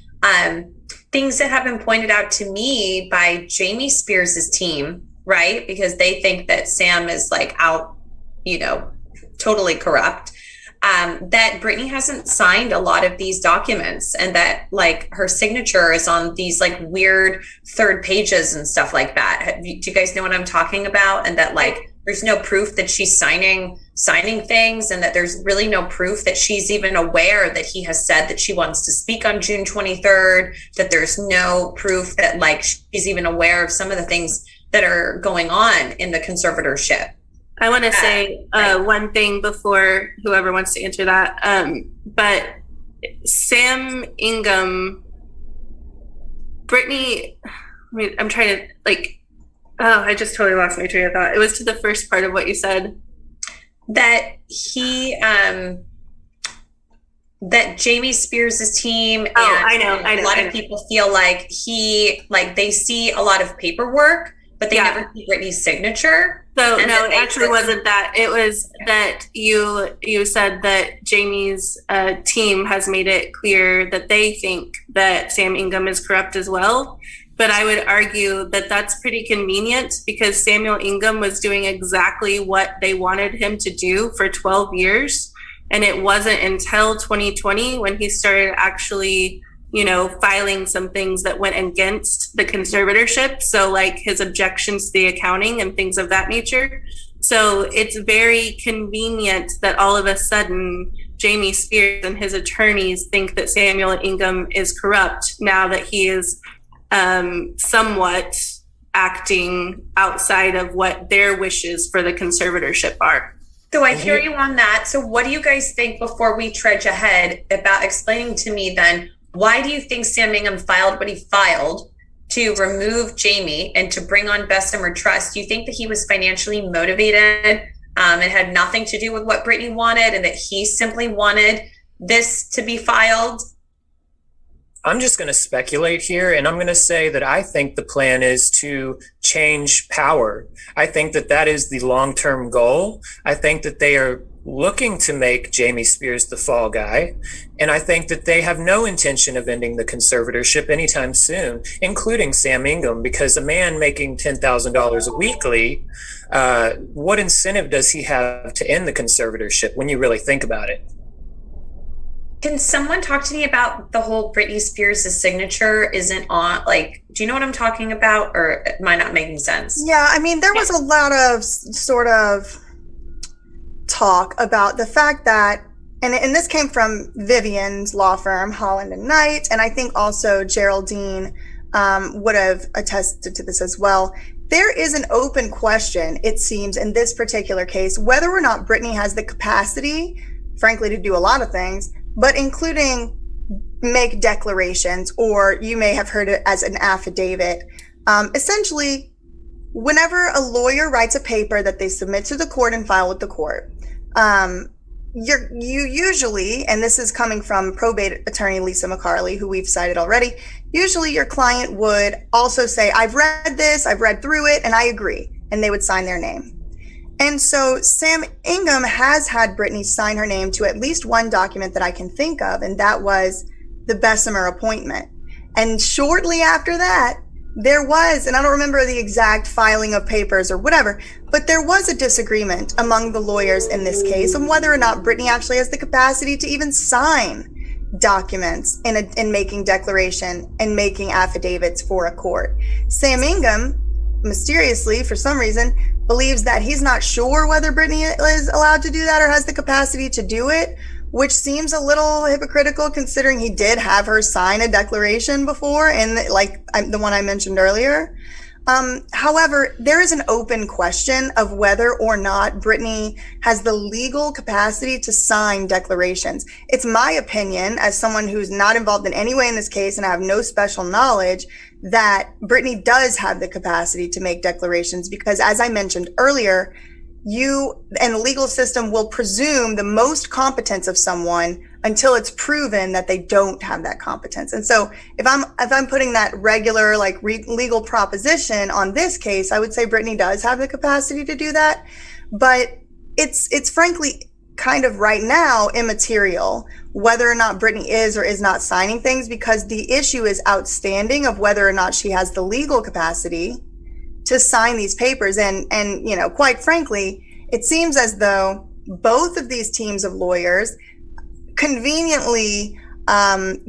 things that have been pointed out to me by Jamie Spears' team, right? Because they think that Sam is like out, totally corrupt. That Brittany hasn't signed a lot of these documents, and that like her signature is on these like weird third pages and stuff like that. Do you guys know what I'm talking about? And that like there's no proof that she's signing things, and that there's really no proof that she's even aware that he has said that she wants to speak on June 23rd, that there's no proof that like she's even aware of some of the things that are going on in the conservatorship. I want to say one thing before whoever wants to answer that. But Sam Ingham, Brittany, I'm trying to I just totally lost my train of thought. It was to the first part of what you said. That he, that Jamie Spears' team, and I know. A lot of people feel like they see a lot of paperwork, but they never see Brittany's signature. So no, it actually wasn't that. It was that you said that Jamie's team has made it clear that they think that Sam Ingham is corrupt as well. But I would argue that that's pretty convenient, because Samuel Ingham was doing exactly what they wanted him to do for 12 years. And it wasn't until 2020 when he started actually, filing some things that went against the conservatorship. So like his objections to the accounting and things of that nature. So it's very convenient that all of a sudden Jamie Spears and his attorneys think that Samuel Ingham is corrupt now that he is somewhat acting outside of what their wishes for the conservatorship are. So I hear you on that. So what do you guys think, before we trudge ahead, about explaining to me then, why do you think Sam Ingham filed what he filed to remove Jamie and to bring on Bessemer Trust, do you think that he was financially motivated and had nothing to do with what Brittany wanted, and that he simply wanted this to be filed? I'm just going to speculate here, and I'm going to say that I think the plan is to change power. I think that that is the long-term goal. I think that they are looking to make Jamie Spears the fall guy, and I think that they have no intention of ending the conservatorship anytime soon, including Sam Ingham, because a man making $10,000 weekly, what incentive does he have to end the conservatorship when you really think about it? Can someone talk to me about the whole Britney Spears' signature isn't on, like, do you know what I'm talking about, or am I not making sense? Yeah, I mean, there was a lot of sort of talk about the fact that, and this came from Vivian's law firm, Holland and Knight, and I think also Geraldine would have attested to this as well. There is an open question, it seems, in this particular case, whether or not Britney has the capacity, frankly, to do a lot of things, but including make declarations, or you may have heard it as an affidavit. Essentially, whenever a lawyer writes a paper that they submit to the court and file with the court, you usually, and this is coming from probate attorney Lisa McCarley, who we've cited already, usually your client would also say, I've read this, I've read through it, and I agree, and they would sign their name. And so Sam Ingham has had Britney sign her name to at least one document that I can think of, and that was the Bessemer appointment. And shortly after that, there was, and I don't remember the exact filing of papers or whatever, but there was a disagreement among the lawyers in this case on whether or not Britney actually has the capacity to even sign documents in making declaration and making affidavits for a court. Sam Ingham, mysteriously, for some reason, believes that he's not sure whether Britney is allowed to do that or has the capacity to do it, which seems a little hypocritical considering he did have her sign a declaration before, and like the one I mentioned earlier. However, there is an open question of whether or not Britney has the legal capacity to sign declarations. It's my opinion, as someone who's not involved in any way in this case and I have no special knowledge, that Britney does have the capacity to make declarations because, as I mentioned earlier, you and the legal system will presume the most competence of someone until it's proven that they don't have that competence. And so if I'm putting that regular legal proposition on this case, I would say Britney does have the capacity to do that. But it's frankly kind of right now immaterial whether or not Britney is or is not signing things, because the issue is outstanding of whether or not she has the legal capacity to sign these papers. And you know, quite frankly, it seems as though both of these teams of lawyers conveniently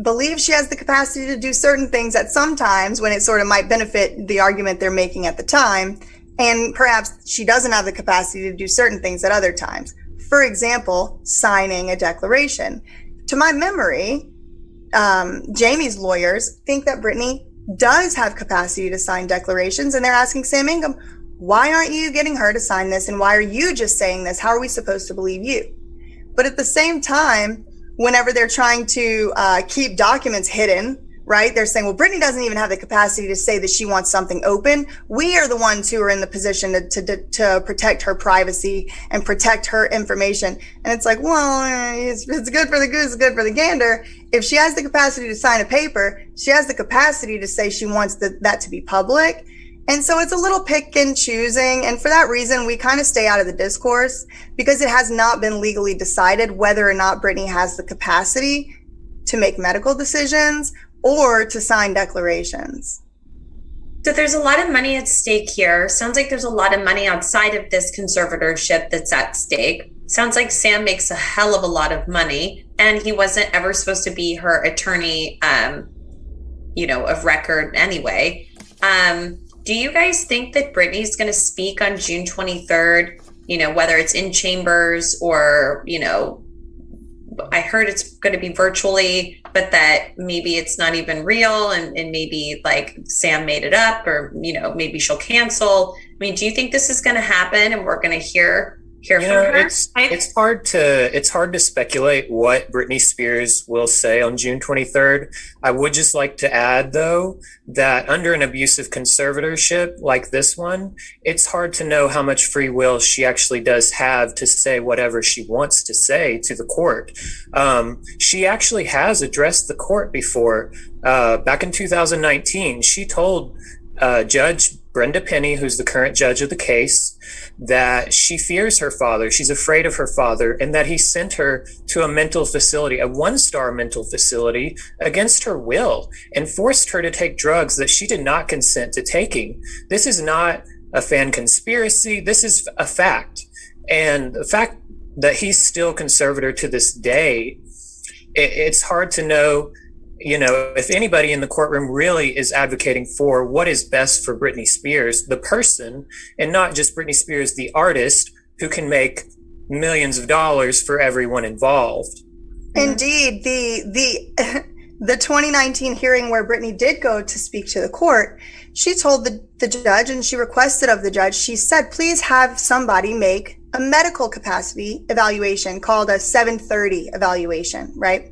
believe she has the capacity to do certain things at some times when it sort of might benefit the argument they're making at the time, and perhaps she doesn't have the capacity to do certain things at other times. For example, signing a declaration. To my memory, Jamie's lawyers think that Britney does have capacity to sign declarations, and they're asking Sam Ingham, why aren't you getting her to sign this, and why are you just saying this? How are we supposed to believe you? But at the same time, whenever they're trying to keep documents hidden, right, they're saying, well, Britney doesn't even have the capacity to say that she wants something open. We are the ones who are in the position to protect her privacy and protect her information. And it's like, well, it's good for the goose, it's good for the gander. If she has the capacity to sign a paper, she has the capacity to say she wants that to be public. And so it's a little pick and choosing. And for that reason, we kind of stay out of the discourse because it has not been legally decided whether or not Britney has the capacity to make medical decisions or to sign declarations. So there's a lot of money at stake here. Sounds like there's a lot of money outside of this conservatorship that's at stake. Sounds like Sam makes a hell of a lot of money, and he wasn't ever supposed to be her attorney, of record anyway. Do you guys think that Britney's going to speak on June 23rd, whether it's in chambers or, I heard it's going to be virtually, but that maybe it's not even real and maybe like Sam made it up, or, maybe she'll cancel. I mean, do you think this is going to happen and we're going to hear hear from her. It's hard to speculate what Britney Spears will say on June 23rd. I would just like to add, though, that under an abusive conservatorship like this one, it's hard to know how much free will she actually does have to say whatever she wants to say to the court. She actually has addressed the court before. Back in 2019, she told Judge Brenda Penny, who's the current judge of the case, that she fears her father, she's afraid of her father, and that he sent her to a mental facility, a one-star mental facility, against her will, and forced her to take drugs that she did not consent to taking. This is not a fan conspiracy, this is a fact. And the fact that he's still conservator to this day, it's hard to know, if anybody in the courtroom really is advocating for what is best for Britney Spears, the person, and not just Britney Spears, the artist, who can make millions of dollars for everyone involved. Indeed, the 2019 hearing where Britney did go to speak to the court, she told the judge, and she requested of the judge, she said, please have somebody make a medical capacity evaluation called a 730 evaluation, right?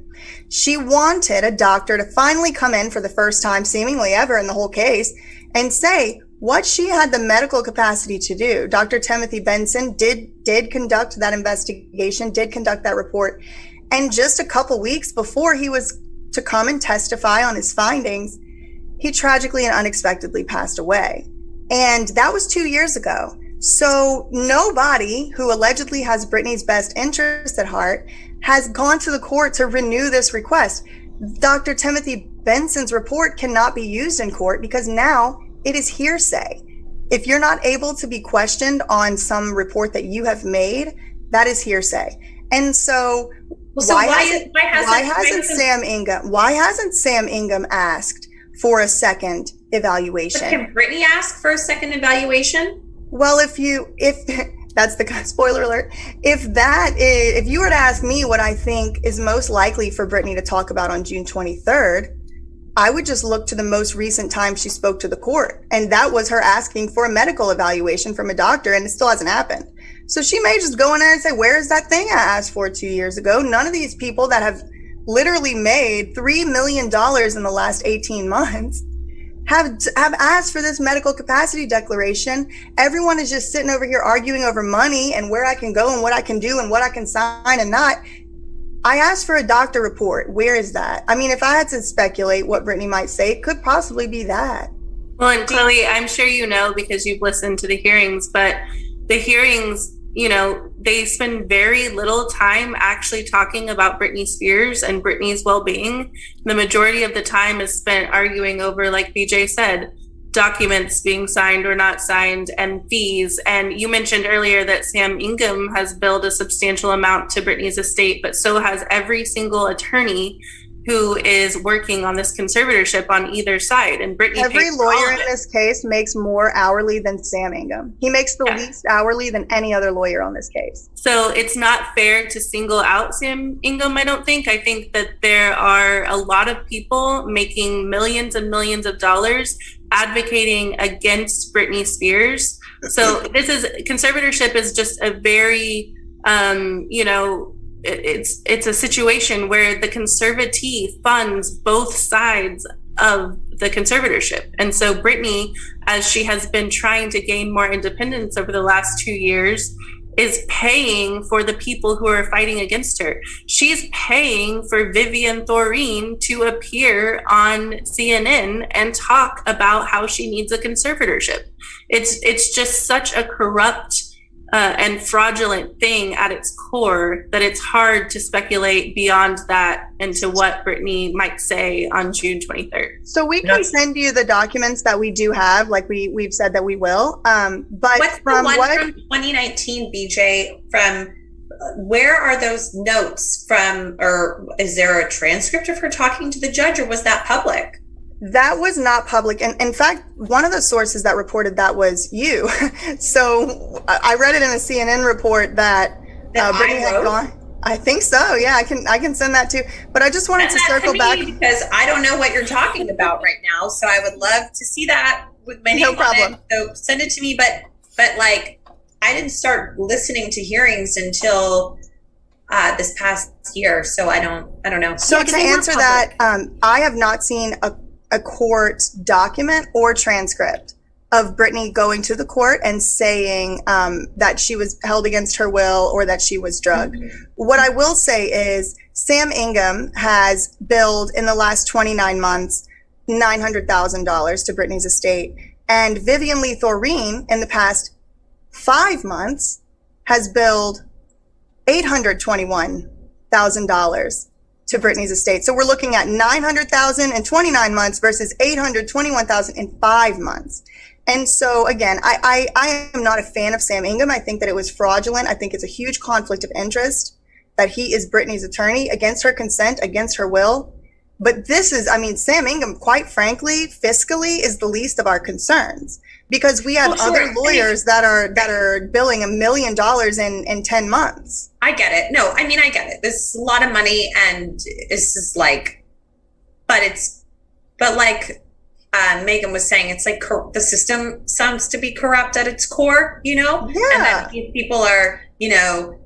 She wanted a doctor to finally come in for the first time, seemingly ever in the whole case, and say what she had the medical capacity to do. Dr. Timothy Benson did conduct that investigation, did conduct that report. And just a couple weeks before he was to come and testify on his findings, he tragically and unexpectedly passed away. And that was 2 years ago. So nobody who allegedly has Britney's best interest at heart has gone to the court to renew this request. Dr. Timothy Benson's report cannot be used in court because now it is hearsay. If you're not able to be questioned on some report that you have made, that is hearsay. And so, why hasn't Sam Ingham asked for a second evaluation? But can Britney ask for a second evaluation? Well, if that's the spoiler alert. If you were to ask me what I think is most likely for Britney to talk about on June 23rd, I would just look to the most recent time she spoke to the court. And that was her asking for a medical evaluation from a doctor, and it still hasn't happened. So she may just go in there and say, where's that thing I asked for 2 years ago? None of these people that have literally made $3 million in the last 18 months have asked for this medical capacity declaration. Everyone is just sitting over here arguing over money and where I can go and what I can do and what I can sign and not. I asked for a doctor report. Where is that? I mean, if I had to speculate what Britney might say, it could possibly be that. Well, and Chloe, I'm sure you know because you've listened to the hearings, but the hearings, they spend very little time actually talking about Britney Spears and Britney's well-being. The majority of the time is spent arguing over, like BJ said, documents being signed or not signed and fees. And you mentioned earlier that Sam Ingham has billed a substantial amount to Britney's estate, but so has every single attorney who is working on this conservatorship on either side. And Britney, every lawyer in this case makes more hourly than Sam Ingham. He makes the least hourly than any other lawyer on this case. So it's not fair to single out Sam Ingham, I don't think. I think that there are a lot of people making millions and millions of dollars advocating against Britney Spears. So conservatorship is just a very, it's a situation where the conservatee funds both sides of the conservatorship. And so Britney, as she has been trying to gain more independence over the last 2 years, is paying for the people who are fighting against her. She's paying for Vivian Thoreen to appear on CNN and talk about how she needs a conservatorship. It's just such a corrupt and fraudulent thing at its core that it's hard to speculate beyond that into what Britney might say on June 23rd. So we can send you the documents that we do have, like we've said that we will. But what's from 2019, BJ, from where are those notes from, or is there a transcript of her talking to the judge, or was that public? That was not public. And in fact, one of the sources that reported that was you. So I read it in a CNN report that Britney had gone. I think so. Yeah, I can send that too. But I just wanted to circle back because I don't know what you're talking about right now. So I would love to see that with my name on it. So send it to me. But like, I didn't start listening to hearings until this past year. So I don't know. So to answer that, I have not seen a court document or transcript of Brittany going to the court and saying that she was held against her will or that she was drugged. Mm-hmm. What I will say is Sam Ingham has billed in the last 29 months $900,000 to Brittany's estate. And Vivian Lee Thoreen in the past 5 months has billed $821,000 to Brittany's estate. So we're looking at $900,000 in 29 months versus $821,000 in 5 months. And so again, I am not a fan of Sam Ingham. I think that it was fraudulent. I think it's a huge conflict of interest that he is Brittany's attorney against her consent, against her will. But this is, I mean, Sam Ingham, quite frankly, fiscally is the least of our concerns, because we have other lawyers that are billing $1 million in 10 months. I get it. No, I mean, I get it. This is a lot of money, and it's just like, but like Megan was saying, it's like the system sounds to be corrupt at its core, you know? Yeah. And that these people are, you know,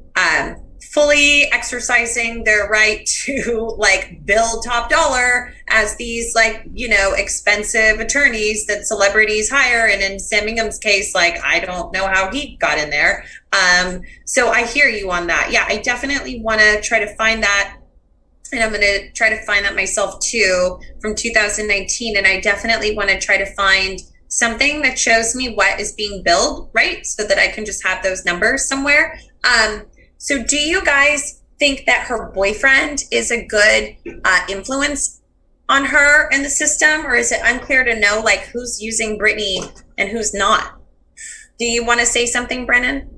fully exercising their right to like bill top dollar as these like, you know, expensive attorneys that celebrities hire. And in Sam Ingham's case, like, I don't know how he got in there. So I hear you on that. Yeah, I definitely want to try to find that. And I'm going to try to find that myself too from 2019. And I definitely want to try to find something that shows me what is being billed, right? So that I can just have those numbers somewhere. So do you guys think that her boyfriend is a good influence on her in the system? Or is it unclear to know like who's using Brittany and who's not? Do you want to say something, Brennan?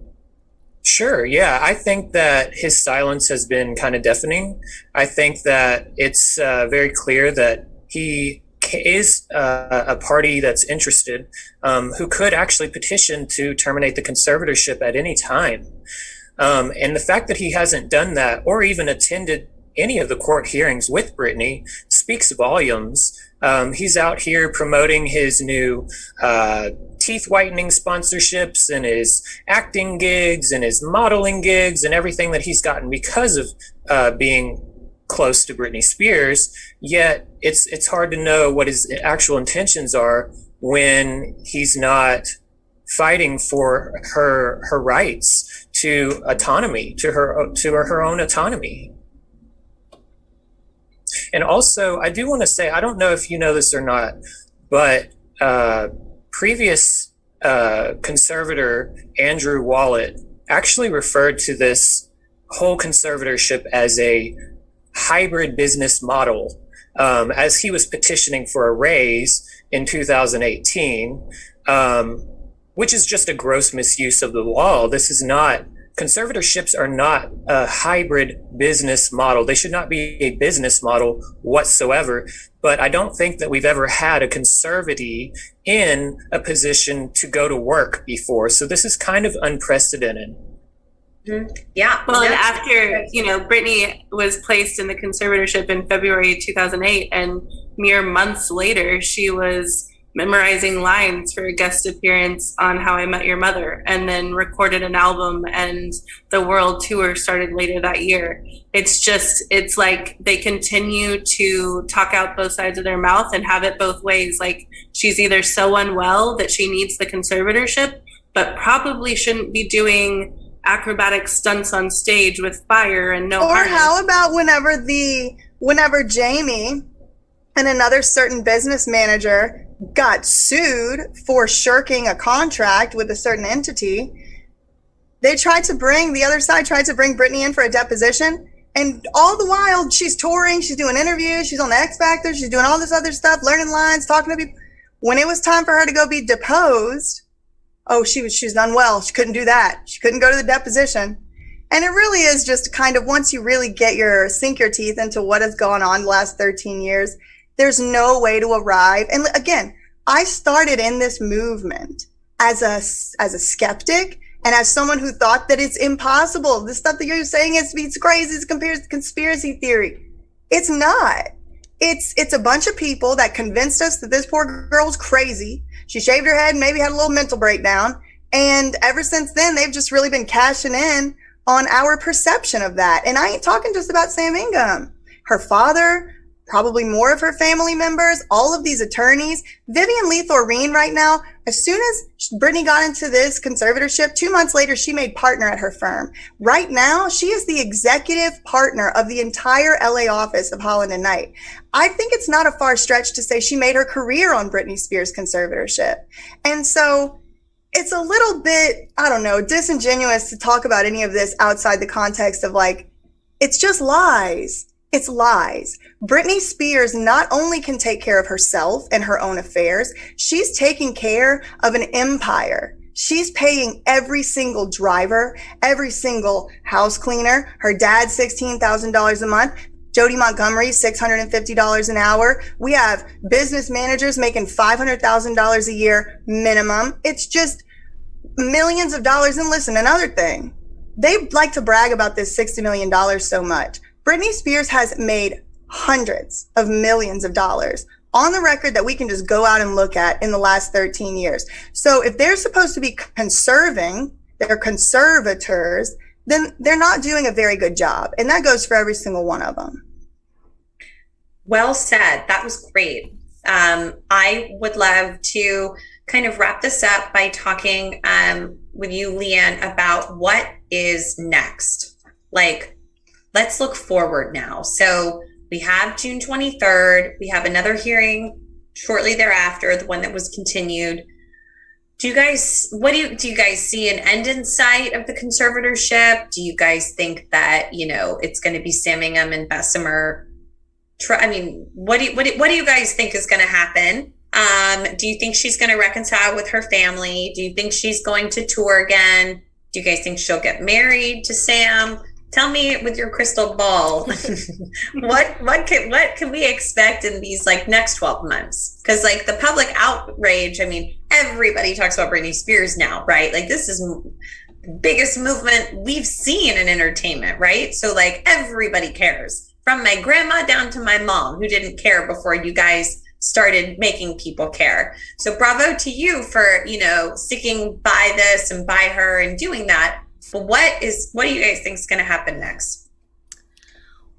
Sure. Yeah. I think that his silence has been kind of deafening. I think that it's very clear that he is a party that's interested, who could actually petition to terminate the conservatorship at any time. And the fact that he hasn't done that or even attended any of the court hearings with Brittany speaks volumes. He's out here promoting his new teeth whitening sponsorships and his acting gigs and his modeling gigs and everything that he's gotten because of being close to Britney Spears. Yet it's hard to know what his actual intentions are when he's not fighting for her rights to autonomy, to her own autonomy. And also, I do want to say, I don't know if you know this or not, but previous conservator Andrew Wallet actually referred to this whole conservatorship as a hybrid business model, as he was petitioning for a raise in 2018. Which is just a gross misuse of the law. This is not, conservatorships are not a hybrid business model. They should not be a business model whatsoever. But I don't think that we've ever had a conservatee in a position to go to work before. So this is kind of unprecedented. Mm-hmm. Yeah. Well, and after, you know, Brittany was placed in the conservatorship in February 2008, and mere months later, she was memorizing lines for a guest appearance on How I Met Your Mother, and then recorded an album, and the world tour started later that year. It's like they continue to talk out both sides of their mouth and have it both ways. Like, she's either so unwell that she needs the conservatorship, but probably shouldn't be doing acrobatic stunts on stage with fire and no harness. Or how about whenever Jamie and another certain business manager got sued for shirking a contract with a certain entity, the other side tried to bring Brittany in for a deposition, and all the while she's touring, she's doing interviews, she's on the X Factor, she's doing all this other stuff, learning lines, talking to people. When it was time for her to go be deposed, she was unwell, she couldn't do that, she couldn't go to the deposition. And it really is just kind of, once you really sink your teeth into what has gone on the last 13 years, there's no way to arrive. And again, I started in this movement as a skeptic and as someone who thought that it's impossible. This stuff that you're saying it's crazy, it's conspiracy theory. It's not. It's a bunch of people that convinced us that this poor girl was crazy. She shaved her head and maybe had a little mental breakdown. And ever since then, they've just really been cashing in on our perception of that. And I ain't talking just about Sam Ingham. Her father, probably more of her family members, all of these attorneys. Vivian Lee Thoreen right now, as soon as Brittany got into this conservatorship, 2 months later, she made partner at her firm. Right now, she is the executive partner of the entire LA office of Holland and Knight. I think it's not a far stretch to say she made her career on Britney Spears' conservatorship. And so it's a little bit, I don't know, disingenuous to talk about any of this outside the context of like, it's just lies. It's lies. Britney Spears not only can take care of herself and her own affairs, she's taking care of an empire. She's paying every single driver, every single house cleaner, her dad $16,000 a month, Jody Montgomery $650 an hour. We have business managers making $500,000 a year minimum. It's just millions of dollars. And listen, another thing, they like to brag about this $60 million so much. Britney Spears has made hundreds of millions of dollars on the record that we can just go out and look at in the last 13 years. So if they're supposed to be conserving, they're conservators, then they're not doing a very good job. And that goes for every single one of them. Well said. That was great. I would love to kind of wrap this up by talking with you, Leanne, about what is next. Like, let's look forward now. So we have June 23rd. We have another hearing shortly thereafter, the one that was continued. Do you guys see an end in sight of the conservatorship? Do you guys think that, it's going to be Sam Ingham and Bessemer? What do you guys think is going to happen? Do you think she's going to reconcile with her family? Do you think she's going to tour again? Do you guys think she'll get married to Sam? Tell me with your crystal ball, what can we expect in these next 12 months? Because the public outrage, everybody talks about Britney Spears now, right? This is the biggest movement we've seen in entertainment, right? So everybody cares, from my grandma down to my mom, who didn't care before you guys started making people care. So bravo to you for, sticking by this and by her and doing that. But what do you guys think is going to happen next?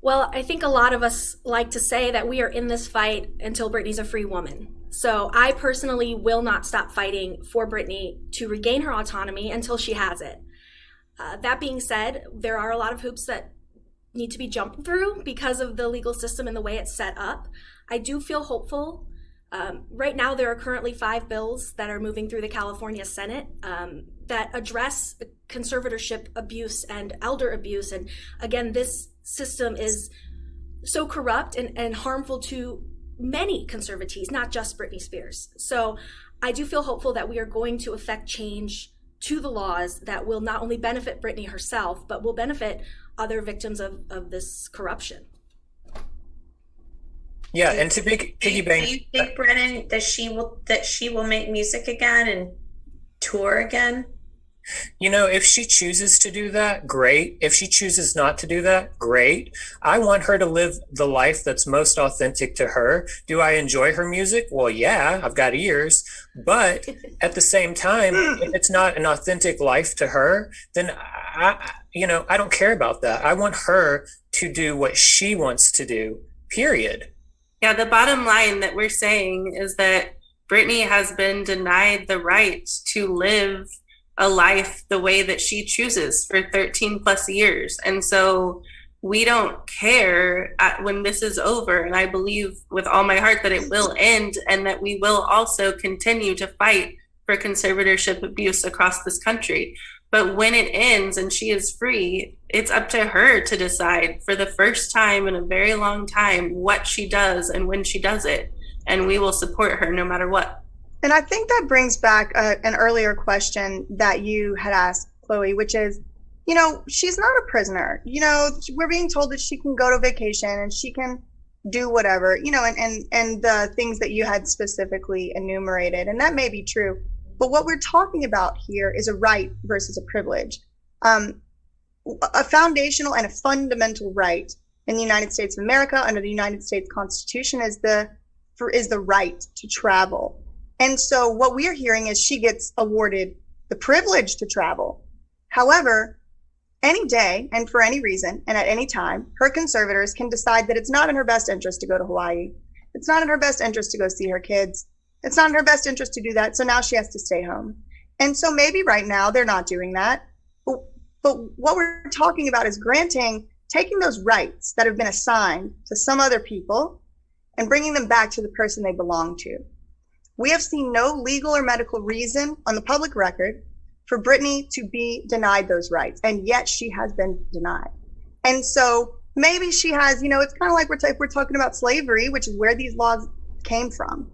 Well, I think a lot of us like to say that we are in this fight until Britney's a free woman. So I personally will not stop fighting for Britney to regain her autonomy until she has it. That being said, there are a lot of hoops that need to be jumped through because of the legal system and the way it's set up. I do feel hopeful. Right now, there are currently 5 bills that are moving through the California Senate that address conservatorship abuse and elder abuse. And again, this system is so corrupt and harmful to many conservatees, not just Britney Spears. So I do feel hopeful that we are going to effect change to the laws that will not only benefit Britney herself, but will benefit other victims of this corruption. Yeah, and to piggyback, do you think, Brennan, that she will make music again and tour again? If she chooses to do that, great. If she chooses not to do that, great. I want her to live the life that's most authentic to her. Do I enjoy her music? Well, yeah, I've got ears. But at the same time, if it's not an authentic life to her, then I don't care about that. I want her to do what she wants to do, period. Yeah, the bottom line that we're saying is that Britney has been denied the right to live a life the way that she chooses for 13 plus years. And so we don't care when this is over. And I believe with all my heart that it will end, and that we will also continue to fight for conservatorship abuse across this country. But when it ends and she is free, it's up to her to decide for the first time in a very long time what she does and when she does it. And we will support her no matter what. And I think that brings back an earlier question that you had asked, Chloe, which is, she's not a prisoner. We're being told that she can go to vacation and she can do whatever, and the things that you had specifically enumerated. And that may be true. But what we're talking about here is a right versus a privilege. A foundational and a fundamental right in the United States of America under the United States Constitution is the right to travel. And so what we're hearing is she gets awarded the privilege to travel. However, any day and for any reason and at any time, her conservators can decide that it's not in her best interest to go to Hawaii. It's not in her best interest to go see her kids. It's not in her best interest to do that. So now she has to stay home. And so maybe right now they're not doing that. But what we're talking about is taking those rights that have been assigned to some other people and bringing them back to the person they belong to. We have seen no legal or medical reason on the public record for Brittany to be denied those rights, and yet she has been denied. And so maybe she has, it's kind of like we're talking about slavery, which is where these laws came from.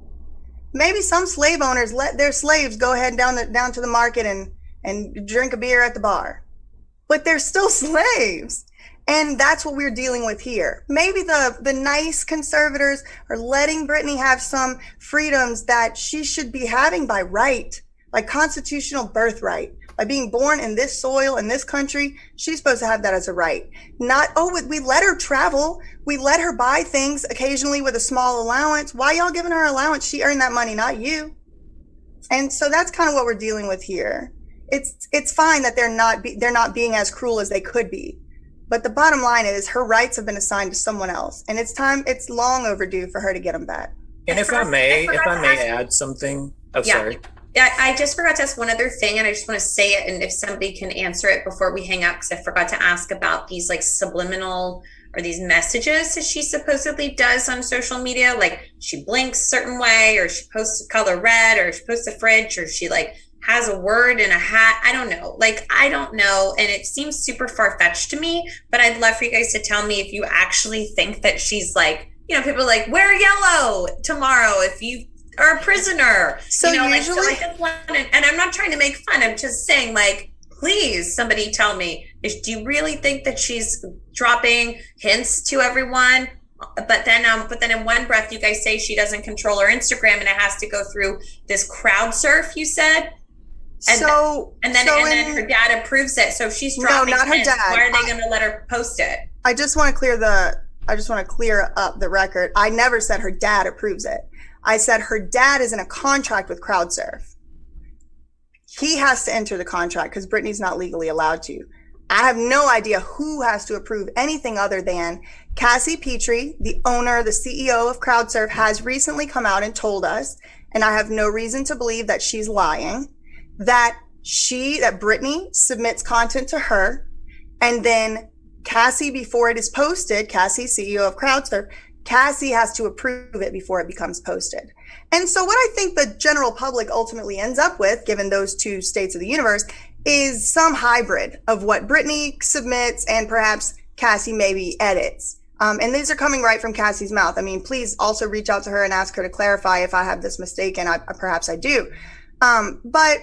Maybe some slave owners let their slaves go ahead down to the market and drink a beer at the bar, but they're still slaves. And that's what we're dealing with here. Maybe the nice conservators are letting Brittany have some freedoms that she should be having by right, like constitutional birthright. By being born in this soil, in this country, she's supposed to have that as a right. Not, we let her travel. We let her buy things occasionally with a small allowance. Why y'all giving her allowance? She earned that money, not you. And so that's kind of what we're dealing with here. It's fine that they're not being as cruel as they could be. But the bottom line is her rights have been assigned to someone else, and it's long overdue for her to get them back. And if I may add something. Oh, yeah. Sorry. Yeah, I just forgot to ask one other thing, and I just want to say it, and if somebody can answer it before we hang up, because I forgot to ask about these like subliminal or these messages that she supposedly does on social media. Like she blinks a certain way, or she posts a color red, or she posts a fridge, or she like has a word in a hat. I don't know. I don't know. And it seems super far-fetched to me, but I'd love for you guys to tell me if you actually think that she's like, people are like, wear yellow tomorrow if you are a prisoner. So usually, and I'm not trying to make fun. I'm just saying, please, somebody tell me, do you really think that she's dropping hints to everyone? But then in one breath, you guys say she doesn't control her Instagram and it has to go through this crowd surf, you said? And then her dad approves it. So if she's dropping not her dad. Why are they going to let her post it? I just want to clear up the record. I never said her dad approves it. I said her dad is in a contract with CrowdSurf. He has to enter the contract because Brittany's not legally allowed to. I have no idea who has to approve anything other than Cassie Petrie, the owner, the CEO of CrowdSurf, has recently come out and told us, and I have no reason to believe that she's lying, that Brittany submits content to her, and then Cassie, before it is posted, Cassie, CEO of CrowdSurf, Cassie has to approve it before it becomes posted. And so what I think the general public ultimately ends up with, given those two states of the universe, is some hybrid of what Brittany submits and perhaps Cassie maybe edits. And these are coming right from Cassie's mouth. I mean, please also reach out to her and ask her to clarify if I have this mistaken. Perhaps I do. But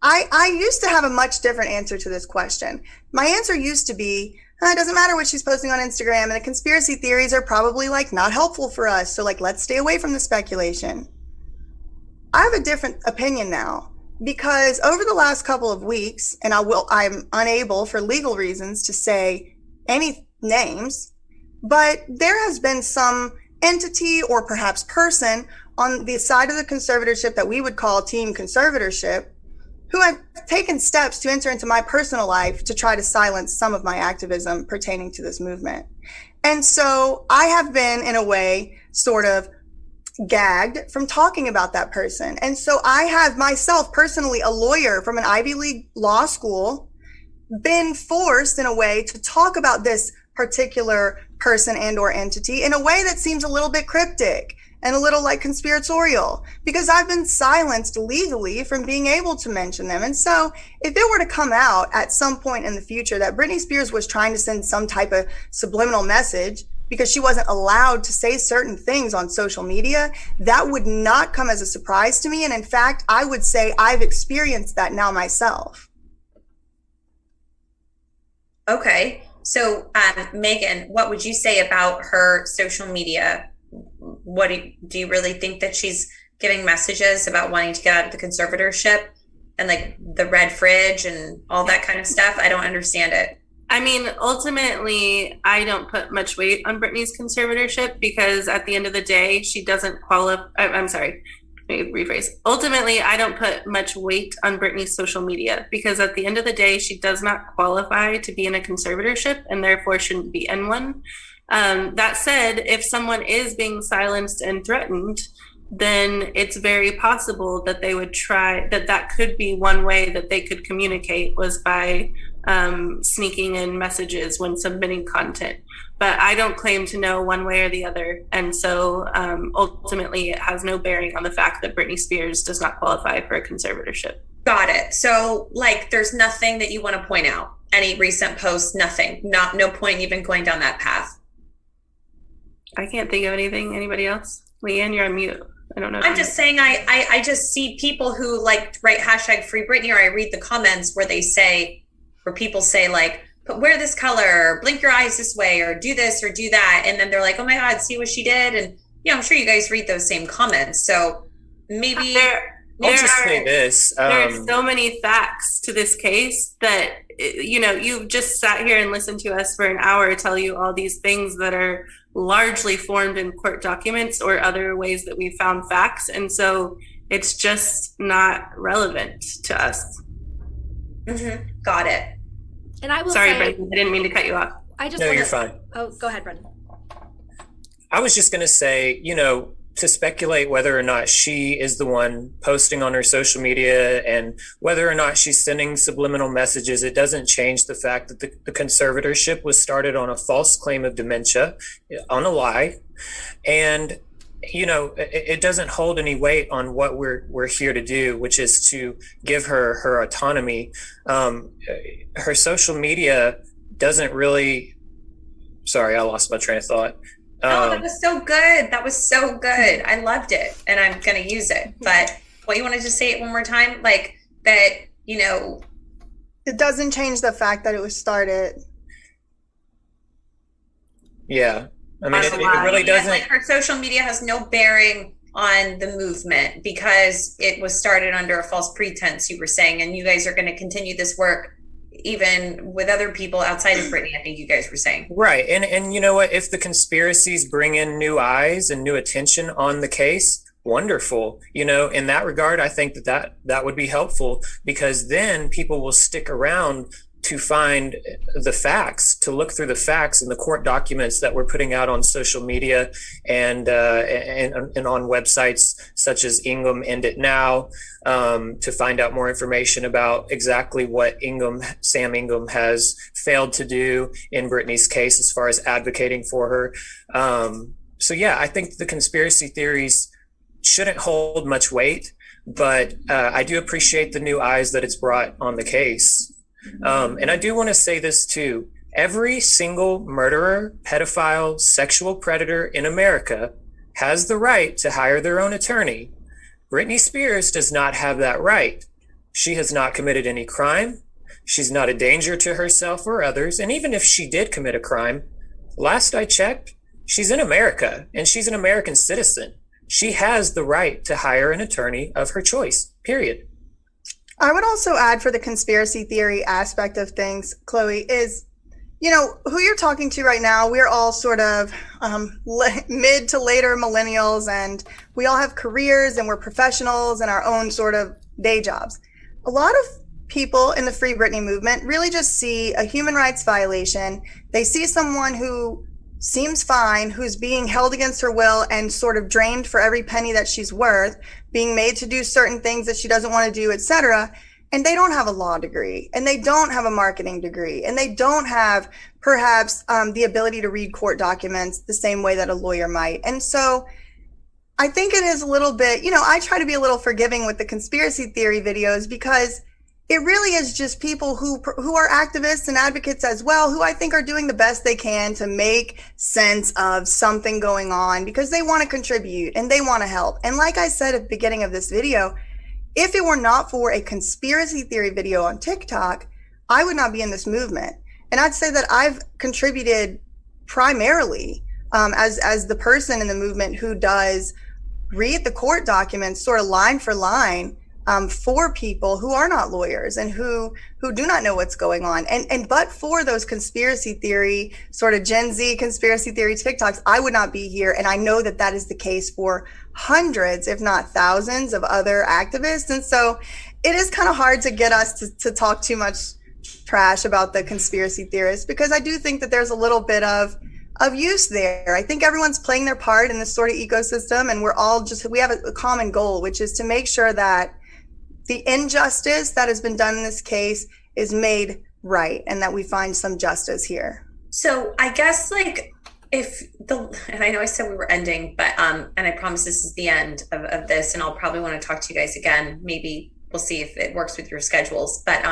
I used to have a much different answer to this question. My answer used to be, it doesn't matter what she's posting on Instagram, and the conspiracy theories are probably not helpful for us. So let's stay away from the speculation. I have a different opinion now because over the last couple of weeks, and I'm unable for legal reasons to say any names, but there has been some entity or perhaps person on the side of the conservatorship that we would call team conservatorship, who have taken steps to enter into my personal life to try to silence some of my activism pertaining to this movement. And so I have been, in a way, sort of gagged from talking about that person. And so I have myself personally, a lawyer from an Ivy League law school, been forced in a way to talk about this particular person and or entity in a way that seems a little bit cryptic and a little conspiratorial, because I've been silenced legally from being able to mention them. And so if it were to come out at some point in the future that Britney Spears was trying to send some type of subliminal message because she wasn't allowed to say certain things on social media, that would not come as a surprise to me. And in fact, I would say I've experienced that now myself. Okay. So, Megan, what would you say about her social media? What do you really think that she's giving messages about wanting to get out of the conservatorship and the red fridge and all that kind of stuff? I don't understand it. I mean, ultimately, I don't put much weight on Britney's conservatorship because at the end of the day, she doesn't qualify. I'm sorry. me rephrase. Ultimately, I don't put much weight on Brittany's social media because at the end of the day, she does not qualify to be in a conservatorship and therefore shouldn't be in one. That said, if someone is being silenced and threatened, then it's very possible that they would try that could be one way that they could communicate was by sneaking in messages when submitting content. But I don't claim to know one way or the other. And so ultimately, it has no bearing on the fact that Britney Spears does not qualify for a conservatorship. Got it. So, like, there's nothing that you want to point out? Any recent posts? Nothing? No point even going down that path? I can't think of anything. Anybody else? Leanne, you're on mute. I don't know. I'm just saying I just see people who like write hashtag Free Britney, or I read the comments where people say like, wear this color, or blink your eyes this way, or do this or do that. And then they're like, oh my God, see what she did. And I'm sure you guys read those same comments. So maybe I'll just say this. There are so many facts to this case that, you've just sat here and listened to us for an hour tell you all these things that are largely formed in court documents or other ways that we found facts. And so it's just not relevant to us. Mm-hmm. Got it. And I will Sorry, say, Brendan, I didn't mean to cut you off. You're fine. Oh, go ahead, Brendan. I was just going to say, to speculate whether or not she is the one posting on her social media and whether or not she's sending subliminal messages, it doesn't change the fact that the conservatorship was started on a false claim of dementia, on a lie. And, it doesn't hold any weight on what we're here to do, which is to give her autonomy. Her social media doesn't really, sorry, I lost my train of thought. Oh, that was so good. That was so good. I loved it, and I'm going to use it. But what, you want to just say it one more time? Like that, It doesn't change the fact that it was started. Yeah. I mean, it really doesn't. Like, her social media has no bearing on the movement because it was started under a false pretense, you were saying, and you guys are going to continue this work even with other people outside of Britney, I think you guys were saying. Right. And you know what? If the conspiracies bring in new eyes and new attention on the case, wonderful. In that regard, I think that would be helpful because then people will stick around to find the facts, to look through the facts and the court documents that we're putting out on social media and on websites such as Ingham End It Now, to find out more information about exactly what Sam Ingham has failed to do in Britney's case as far as advocating for her. So yeah, I think the conspiracy theories shouldn't hold much weight, but I do appreciate the new eyes that it's brought on the case. And I do want to say this too. Every single murderer, pedophile, sexual predator in America has the right to hire their own attorney. Britney Spears does not have that right. She has not committed any crime. She's not a danger to herself or others. And even if she did commit a crime, last I checked, she's in America and she's an American citizen. She has the right to hire an attorney of her choice, period. I would also add for the conspiracy theory aspect of things, Chloe, is, who you're talking to right now, we're all sort of mid to later millennials, and we all have careers and we're professionals and our own sort of day jobs. A lot of people in the Free Britney movement really just see a human rights violation. They see someone who seems fine, who's being held against her will and sort of drained for every penny that she's worth, being made to do certain things that she doesn't want to do, etc. And they don't have a law degree, and they don't have a marketing degree, and they don't have perhaps the ability to read court documents the same way that a lawyer might. And so I think it is a little bit, I try to be a little forgiving with the conspiracy theory videos because it really is just people who are activists and advocates as well, who I think are doing the best they can to make sense of something going on because they want to contribute and they want to help. And like I said at the beginning of this video, if it were not for a conspiracy theory video on TikTok, I would not be in this movement. And I'd say that I've contributed primarily as the person in the movement who does read the court documents sort of line for line, for people who are not lawyers and who do not know what's going on. And but for those conspiracy theory, sort of Gen Z conspiracy theory TikToks, I would not be here. And I know that that is the case for hundreds, if not thousands, of other activists. And so it is kind of hard to get us to talk too much trash about the conspiracy theorists, because I do think that there's a little bit of use there. I think everyone's playing their part in this sort of ecosystem, and we have a common goal, which is to make sure that the injustice that has been done in this case is made right and that we find some justice here. So I guess and I know I said we were ending, but and I promise this is the end of this, and I'll probably want to talk to you guys again. Maybe we'll see if it works with your schedules. But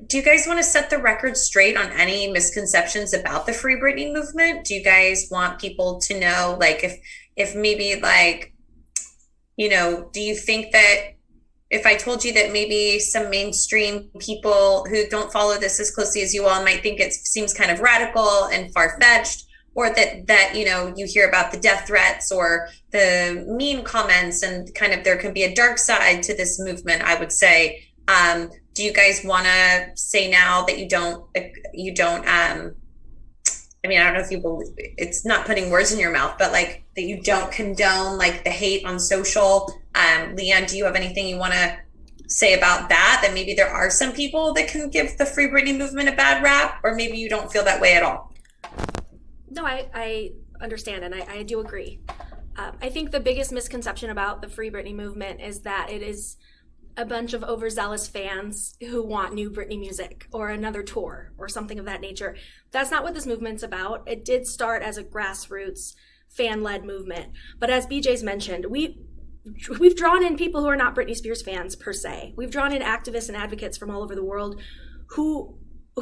do you guys want to set the record straight on any misconceptions about the Free Britney movement? Do you guys want people to know, if maybe do you think that if I told you that maybe some mainstream people who don't follow this as closely as you all might think it seems kind of radical and far-fetched, or that you hear about the death threats or the mean comments, and kind of there can be a dark side to this movement, I would say. Do you guys want to say now that you don't, I don't know if you believe, it's not putting words in your mouth, but that you don't condone the hate on social? Leanne, do you have anything you want to say about that maybe there are some people that can give the Free Britney movement a bad rap, or maybe you don't feel that way at all? No, I understand, and I do agree. I think the biggest misconception about the Free Britney movement is that it is a bunch of overzealous fans who want new Britney music or another tour or something of that nature. That's not what this movement's about. It did start as a grassroots fan-led movement, but as BJ's mentioned, we've drawn in people who are not Britney Spears fans per se. We've drawn in activists and advocates from all over the world who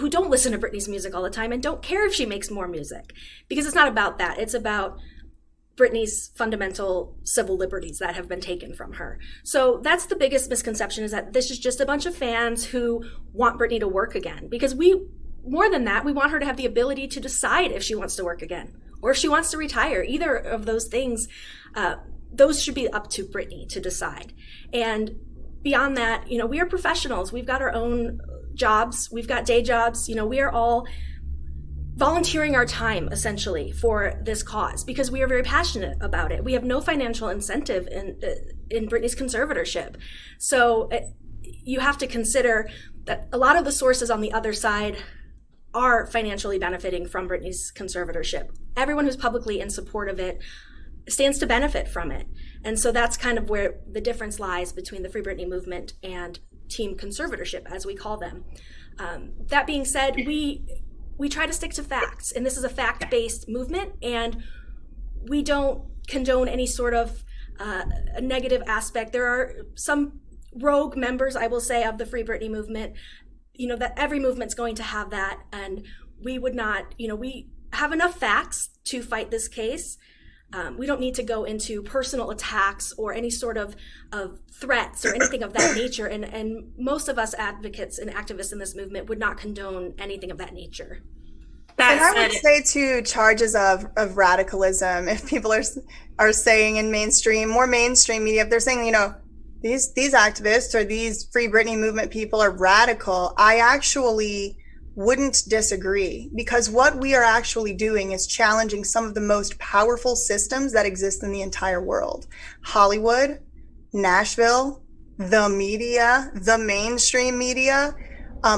don't listen to Britney's music all the time and don't care if she makes more music, because it's not about that. It's about Britney's fundamental civil liberties that have been taken from her. So that's the biggest misconception, is that this is just a bunch of fans who want Britney to work again. Because more than that, we want her to have the ability to decide if she wants to work again or if she wants to retire. Either of those things, those should be up to Britney to decide. And beyond that, we are professionals. We've got our own jobs. We've got day jobs. We are all volunteering our time essentially for this cause because we are very passionate about it. We have no financial incentive in Britney's conservatorship. So you have to consider that a lot of the sources on the other side are financially benefiting from Britney's conservatorship. Everyone who's publicly in support of it stands to benefit from it. And so that's kind of where the difference lies between the Free Britney movement and Team Conservatorship, as we call them. That being said, we try to stick to facts, and this is a fact-based movement, and we don't condone any sort of a negative aspect. There are some rogue members, I will say, of the Free Britney movement, that every movement's going to have that, and we would not, we have enough facts to fight this case. We don't need to go into personal attacks or any sort of threats or anything of that nature. And most of us advocates and activists in this movement would not condone anything of that nature. And I would say too, charges of radicalism, if people are saying in more mainstream media, if they're saying, these activists or these Free Britney movement people are radical, I actually wouldn't disagree, because what we are actually doing is challenging some of the most powerful systems that exist in the entire world. Hollywood, Nashville, the media, the mainstream media,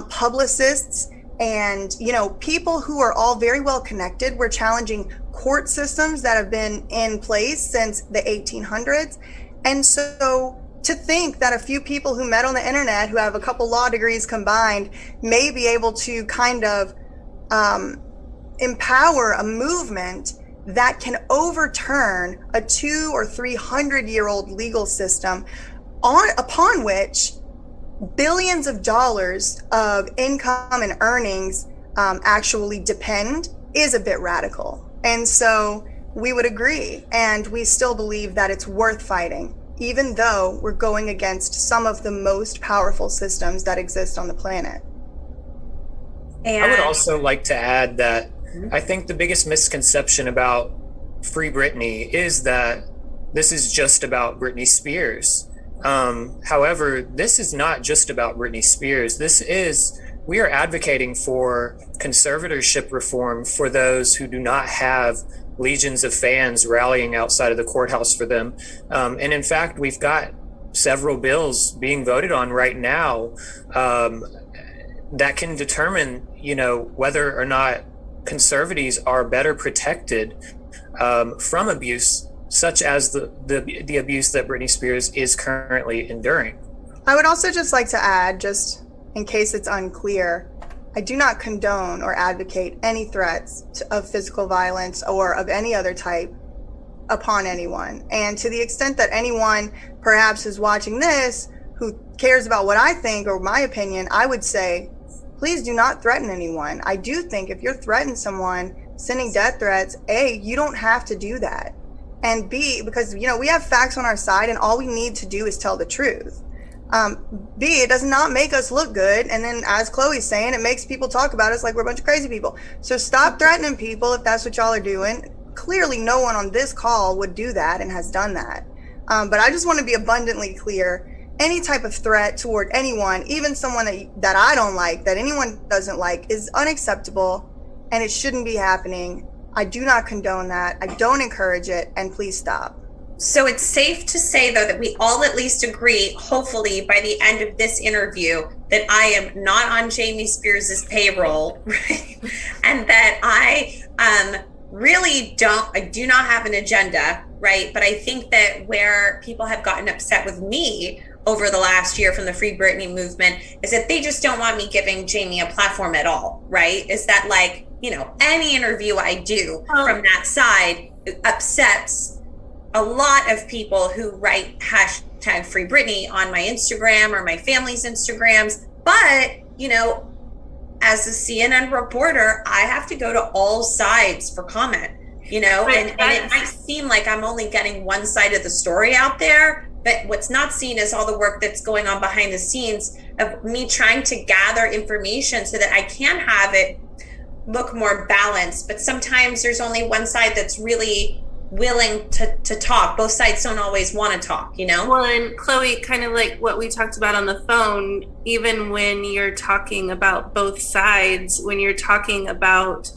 publicists, and people who are all very well connected. We're challenging court systems that have been in place since the 1800s. And so to think that a few people who met on the internet who have a couple law degrees combined may be able to kind of empower a movement that can overturn a 200 or 300-year-old legal system upon which billions of dollars of income and earnings actually depend is a bit radical. And so we would agree, and we still believe that it's worth fighting, even though we're going against some of the most powerful systems that exist on the planet. And I would also like to add that I think the biggest misconception about Free Britney is that this is just about Britney Spears. However, this is not just about Britney Spears. We are advocating for conservatorship reform for those who do not have legions of fans rallying outside of the courthouse for them. And in fact, we've got several bills being voted on right now that can determine, whether or not conservatives are better protected from abuse, such as the abuse that Britney Spears is currently enduring. I would also just like to add, just in case it's unclear, I do not condone or advocate any threats of physical violence or of any other type upon anyone. And to the extent that anyone perhaps is watching this who cares about what I think or my opinion, I would say, please do not threaten anyone. I do think if you're threatening someone, sending death threats, A, you don't have to do that. And B, because, we have facts on our side and all we need to do is tell the truth. B, it does not make us look good. And then, as Chloe's saying, it makes people talk about us like we're a bunch of crazy people. So stop threatening people if that's what y'all are doing. Clearly, no one on this call would do that and has done that. But I just want to be abundantly clear. Any type of threat toward anyone, even someone that I don't like, that anyone doesn't like, is unacceptable and it shouldn't be happening. I do not condone that. I don't encourage it. And please stop. So it's safe to say, though, that we all at least agree, hopefully by the end of this interview, that I am not on Jamie Spears' payroll, right? And that I do not have an agenda, right? But I think that where people have gotten upset with me over the last year from the Free Britney movement is that they just don't want me giving Jamie a platform at all, right? Is that any interview I do from that side upsets a lot of people who write hashtag Free Britney on my Instagram or my family's Instagrams. But, as a CNN reporter, I have to go to all sides for comment, and it might seem like I'm only getting one side of the story out there, but what's not seen is all the work that's going on behind the scenes of me trying to gather information so that I can have it look more balanced. But sometimes there's only one side that's really willing to talk. Both sides don't always want to talk, Well, and Chloe, kind of like what we talked about on the phone, even when you're talking about both sides, when you're talking about,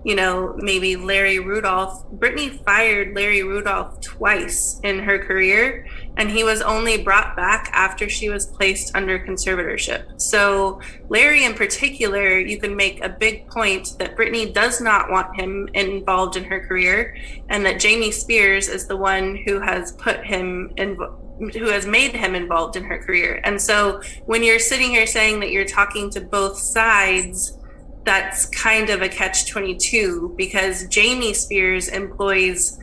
maybe Larry Rudolph, Britney fired Larry Rudolph twice in her career, and he was only brought back after she was placed under conservatorship. So Larry in particular, you can make a big point that Britney does not want him involved in her career, and that Jamie Spears is the one who has who has made him involved in her career. And so when you're sitting here saying that you're talking to both sides, that's kind of a catch-22, because Jamie Spears employs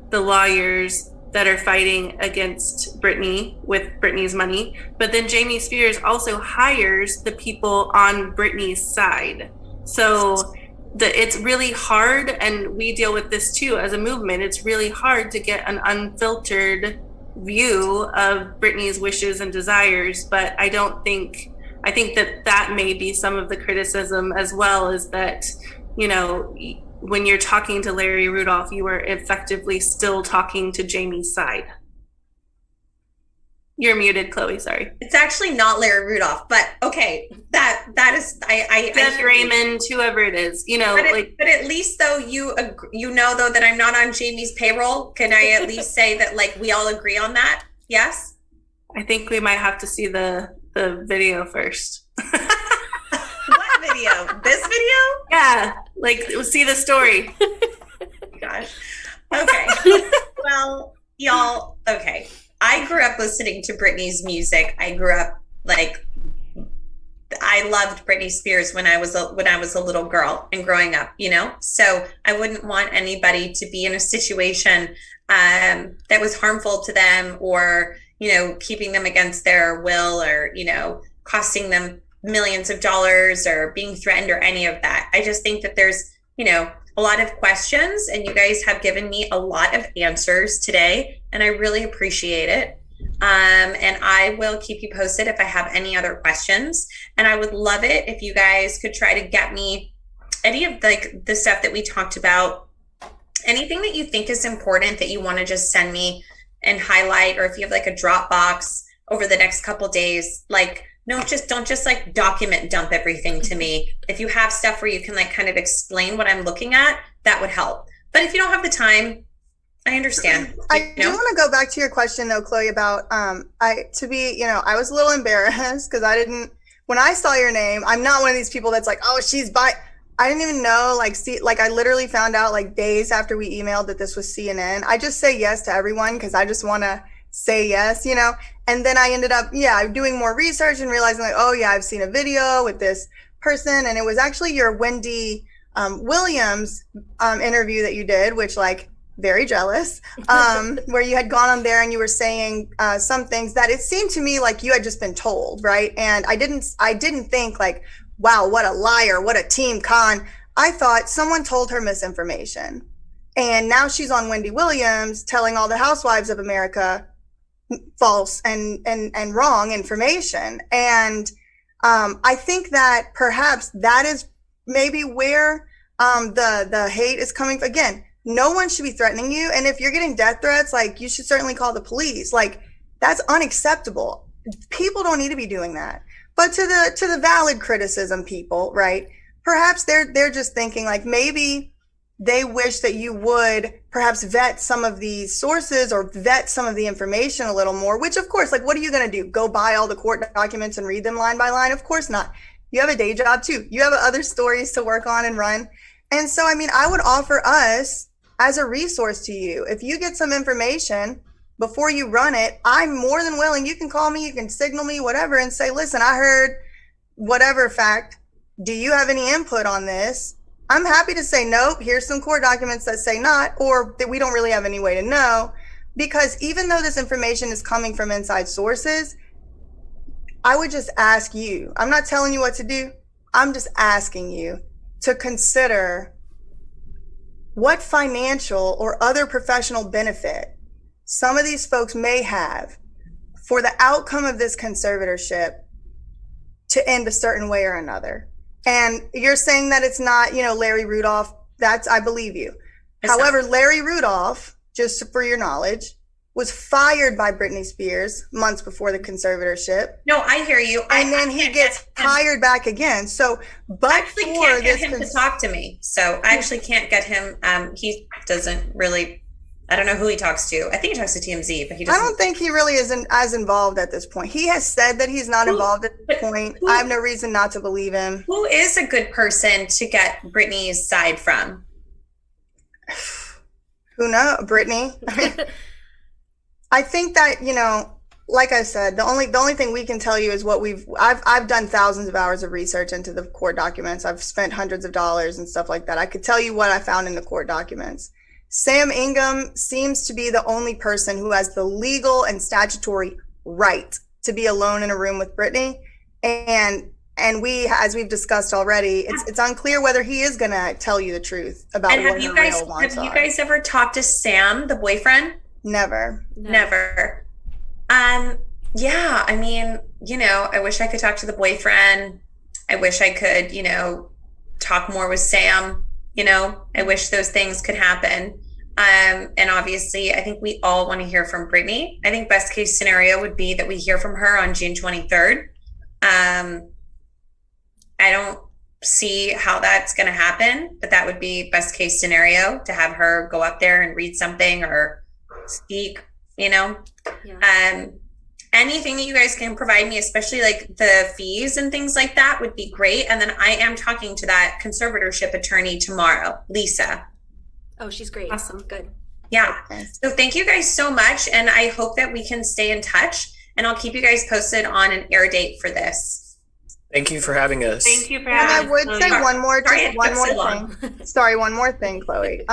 the lawyers that are fighting against Britney with Britney's money, but then Jamie Spears also hires the people on Britney's side. So it's really hard, and we deal with this too as a movement. It's really hard to get an unfiltered view of Britney's wishes and desires, but I think that may be some of the criticism as well, is that, when you're talking to Larry Rudolph, you are effectively still talking to Jamie's side. You're muted, Chloe, sorry. It's actually not Larry Rudolph, but okay, that is, Beth Raymond, whoever it is, but at least though though that I'm not on Jamie's payroll, can I at least say that we all agree on that? Yes? I think we might have to see the video first. What video? This video? Yeah, see the story. Gosh. Okay. Well, y'all, okay. I grew up listening to Britney's music. I grew up I loved Britney Spears when I was a little girl and growing up, So I wouldn't want anybody to be in a situation that was harmful to them, or keeping them against their will, or costing them millions of dollars, or being threatened, or any of that. I just think that there's a lot of questions, and you guys have given me a lot of answers today, and I really appreciate it. And I will keep you posted if I have any other questions. And I would love it if you guys could try to get me any of the stuff that we talked about anything that you think is important that you want to just send me and highlight, or if you have like a Dropbox over the next couple days, like, no, don't just like document dump everything to me. If you have stuff where you can like kind of explain what I'm looking at, that would help. But if you don't have the time, I understand. I do want to go back to your question though, Chloe, about I was a little embarrassed because when I saw your name, I'm not one of these people that's like, oh, I didn't even know, I literally found out like days after we emailed that this was CNN. I just say yes to everyone because I just want to say yes, and then I ended up, doing more research and realizing like, oh yeah, I've seen a video with this person, and it was actually your Wendy Williams interview that you did, which like very jealous, where you had gone on there and you were saying some things that it seemed to me like you had just been told, right? And I didn't think like, wow, what a liar, what a team con. I thought someone told her misinformation. And now she's on Wendy Williams telling all the housewives of America false and wrong information. And I think that perhaps that is maybe where the hate is coming from. Again, no one should be threatening you. And if you're getting death threats, like, you should certainly call the police. Like, that's unacceptable. People don't need to be doing that. But to the valid criticism people, right? Perhaps they're just thinking like maybe they wish that you would perhaps vet some of these sources or vet some of the information a little more, which of course, like, what are you going to do? Go buy all the court documents and read them line by line? Of course not. You have a day job too. You have other stories to work on and run. And so, I mean, I would offer us as a resource to you. If you get some information before you run it, I'm more than willing. You can call me, you can signal me, whatever, and say, listen, I heard whatever fact. Do you have any input on this? I'm happy to say, nope, here's some court documents that say not, or that we don't really have any way to know. Because even though this information is coming from inside sources, I would just ask you, I'm not telling you what to do. I'm just asking you to consider what financial or other professional benefit some of these folks may have for the outcome of this conservatorship to end a certain way or another. And you're saying that it's not, Larry Rudolph. I believe you. However, Larry Rudolph, just for your knowledge, was fired by Britney Spears months before the conservatorship. No, I hear you. And then he gets hired back again. So, but I actually can't get him to talk to me. So I actually can't get him. He doesn't really. I don't know who he talks to. I think he talks to TMZ, but he doesn't. I don't think he really isn't as involved at this point. He has said that he's not involved at this point. I have no reason not to believe him. Who is a good person to get Britney's side from? Who knows? Britney. I think that, like I said, the only thing we can tell you is what I've done thousands of hours of research into the court documents. I've spent hundreds of dollars and stuff like that. I could tell you what I found in the court documents. Sam Ingham seems to be the only person who has the legal and statutory right to be alone in a room with Britney. And we, as we've discussed already, it's unclear whether he is going to tell you the truth about what her real wants are. Have you guys ever talked to Sam, the boyfriend? Never. Never. Yeah, I mean, I wish I could talk to the boyfriend. I wish I could, talk more with Sam. I wish those things could happen. And obviously, I think we all want to hear from Britney. I think best case scenario would be that we hear from her on June 23rd. I don't see how that's going to happen, but that would be best case scenario, to have her go up there and read something or speak, Yeah. Anything that you guys can provide me, especially like the fees and things like that, would be great. And then I am talking to that conservatorship attorney tomorrow, Lisa. Oh, she's great. Awesome. Good. Yeah. So thank you guys so much. And I hope that we can stay in touch, and I'll keep you guys posted on an air date for this. Thank you for having us. Thank you for And I having us. would say one more long. thing. Sorry, one more thing, Chloe.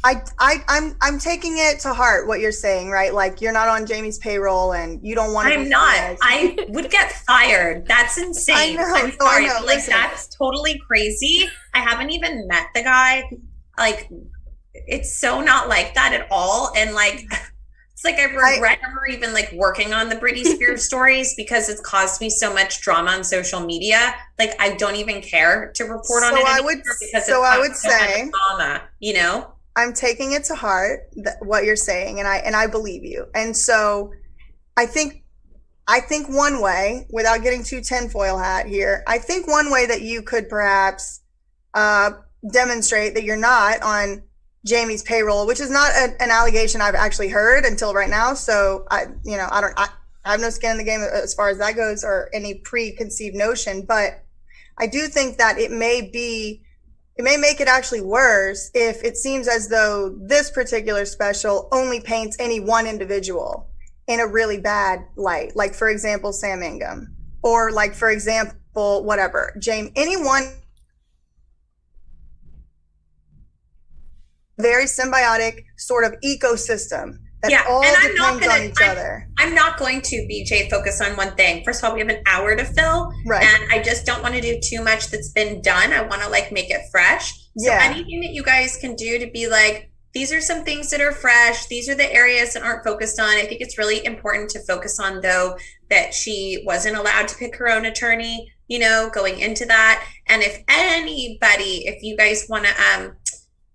I'm taking it to heart what you're saying, right? Like, you're not on Jamie's payroll and you don't want to. I'm not. I would get fired. That's insane. I know. I'm sorry. I know. Like, Listen. that's totally crazy. I haven't even met the guy. Like, it's so not like that at all. And like, it's like I regret never even like working on the Britney Spears stories, because it's caused me so much drama on social media. Like, I don't even care to report on it anymore, because I would say drama, I'm taking it to heart what you're saying, and I believe you. And so I think one way, without getting too tinfoil hat here, I think one way that you could perhaps demonstrate that you're not on Jamie's payroll, which is not an allegation I've actually heard until right now. So I have no skin in the game as far as that goes, or any preconceived notion. But I do think that it may make it actually worse if it seems as though this particular special only paints any one individual in a really bad light. Like, for example, Sam Ingham, or like, for example, whatever, Jamie, anyone. Very symbiotic sort of ecosystem that all depends on each other. I'm not going to, BJ, focus on one thing. First of all, we have an hour to fill, right? And I just don't want to do too much that's been done. I want to like make it fresh. So anything that you guys can do to be like, these are some things that are fresh. These are the areas that aren't focused on. I think it's really important to focus on, though, that she wasn't allowed to pick her own attorney, you know, going into that. And if you guys want to,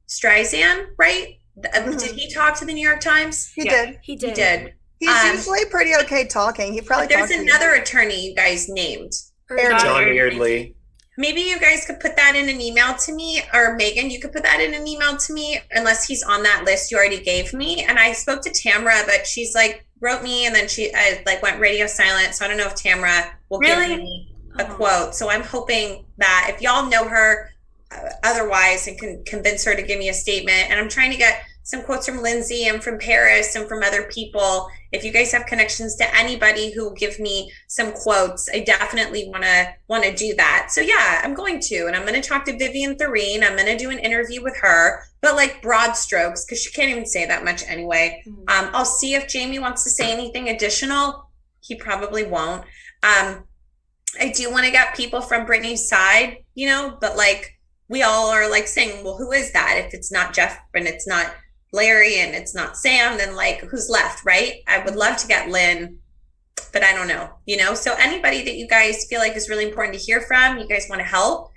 Streisand, right? Did he talk to the New York Times? He did. He did. He's usually pretty okay talking. He probably. There's another attorney you guys named, John Eardley. Maybe you guys could put that in an email to me, or Megan, you could put that in an email to me, unless he's on that list you already gave me. And I spoke to Tamara, but she's like wrote me, and then I went radio silent. So I don't know if Tamara will give me a quote. So I'm hoping that if y'all know her otherwise and can convince her to give me a statement. And I'm trying to get some quotes from Lindsay and from Paris and from other people. If you guys have connections to anybody who will give me some quotes, I definitely want to do that. So yeah, I'm going to, and I'm going to talk to Vivian Thurine. I'm going to do an interview with her, but like broad strokes, because she can't even say that much anyway. I'll see if Jamie wants to say anything additional. He probably won't. I do want to get people from Brittany's side, you know, but like, we all are like saying, well, who is that? If it's not Jeff and it's not Larry and it's not Sam, then like who's left, right? I would love to get Lynn, but I don't know, you know? So anybody that you guys feel like is really important to hear from, you guys want to help,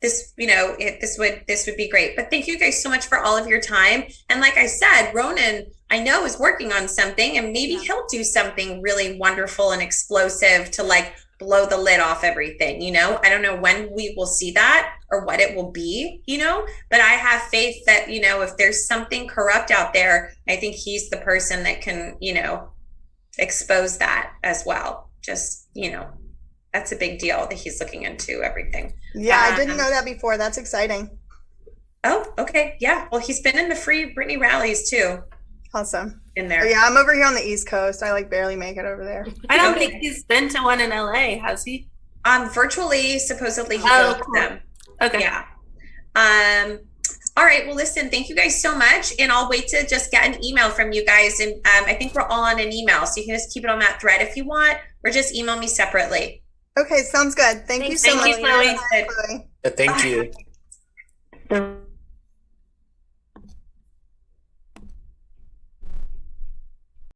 this, you know, this would be great. But thank you guys so much for all of your time. And like I said, Ronan, I know, is working on something, and maybe he'll do something really wonderful and explosive to like blow the lid off everything, you know? I don't know when we will see that or what it will be, you know, but I have faith that, you know, if there's something corrupt out there, I think he's the person that can, you know, expose that as well. Just, you know, that's a big deal that he's looking into everything. Yeah, I didn't know that before. That's exciting. Oh, okay. Yeah. Well, he's been in the Free Britney rallies too. Awesome. In there. Oh, yeah, I'm over here on the East Coast. I like barely make it over there. I don't think he's been to one in LA, has he? Virtually, supposedly he goes to them. Okay. Yeah. All right. Well, listen, thank you guys so much. And I'll wait to just get an email from you guys. And I think we're all on an email, so you can just keep it on that thread if you want, or just email me separately. Okay, sounds good. Thank you so much. Thank you, Chloe. Thank you. The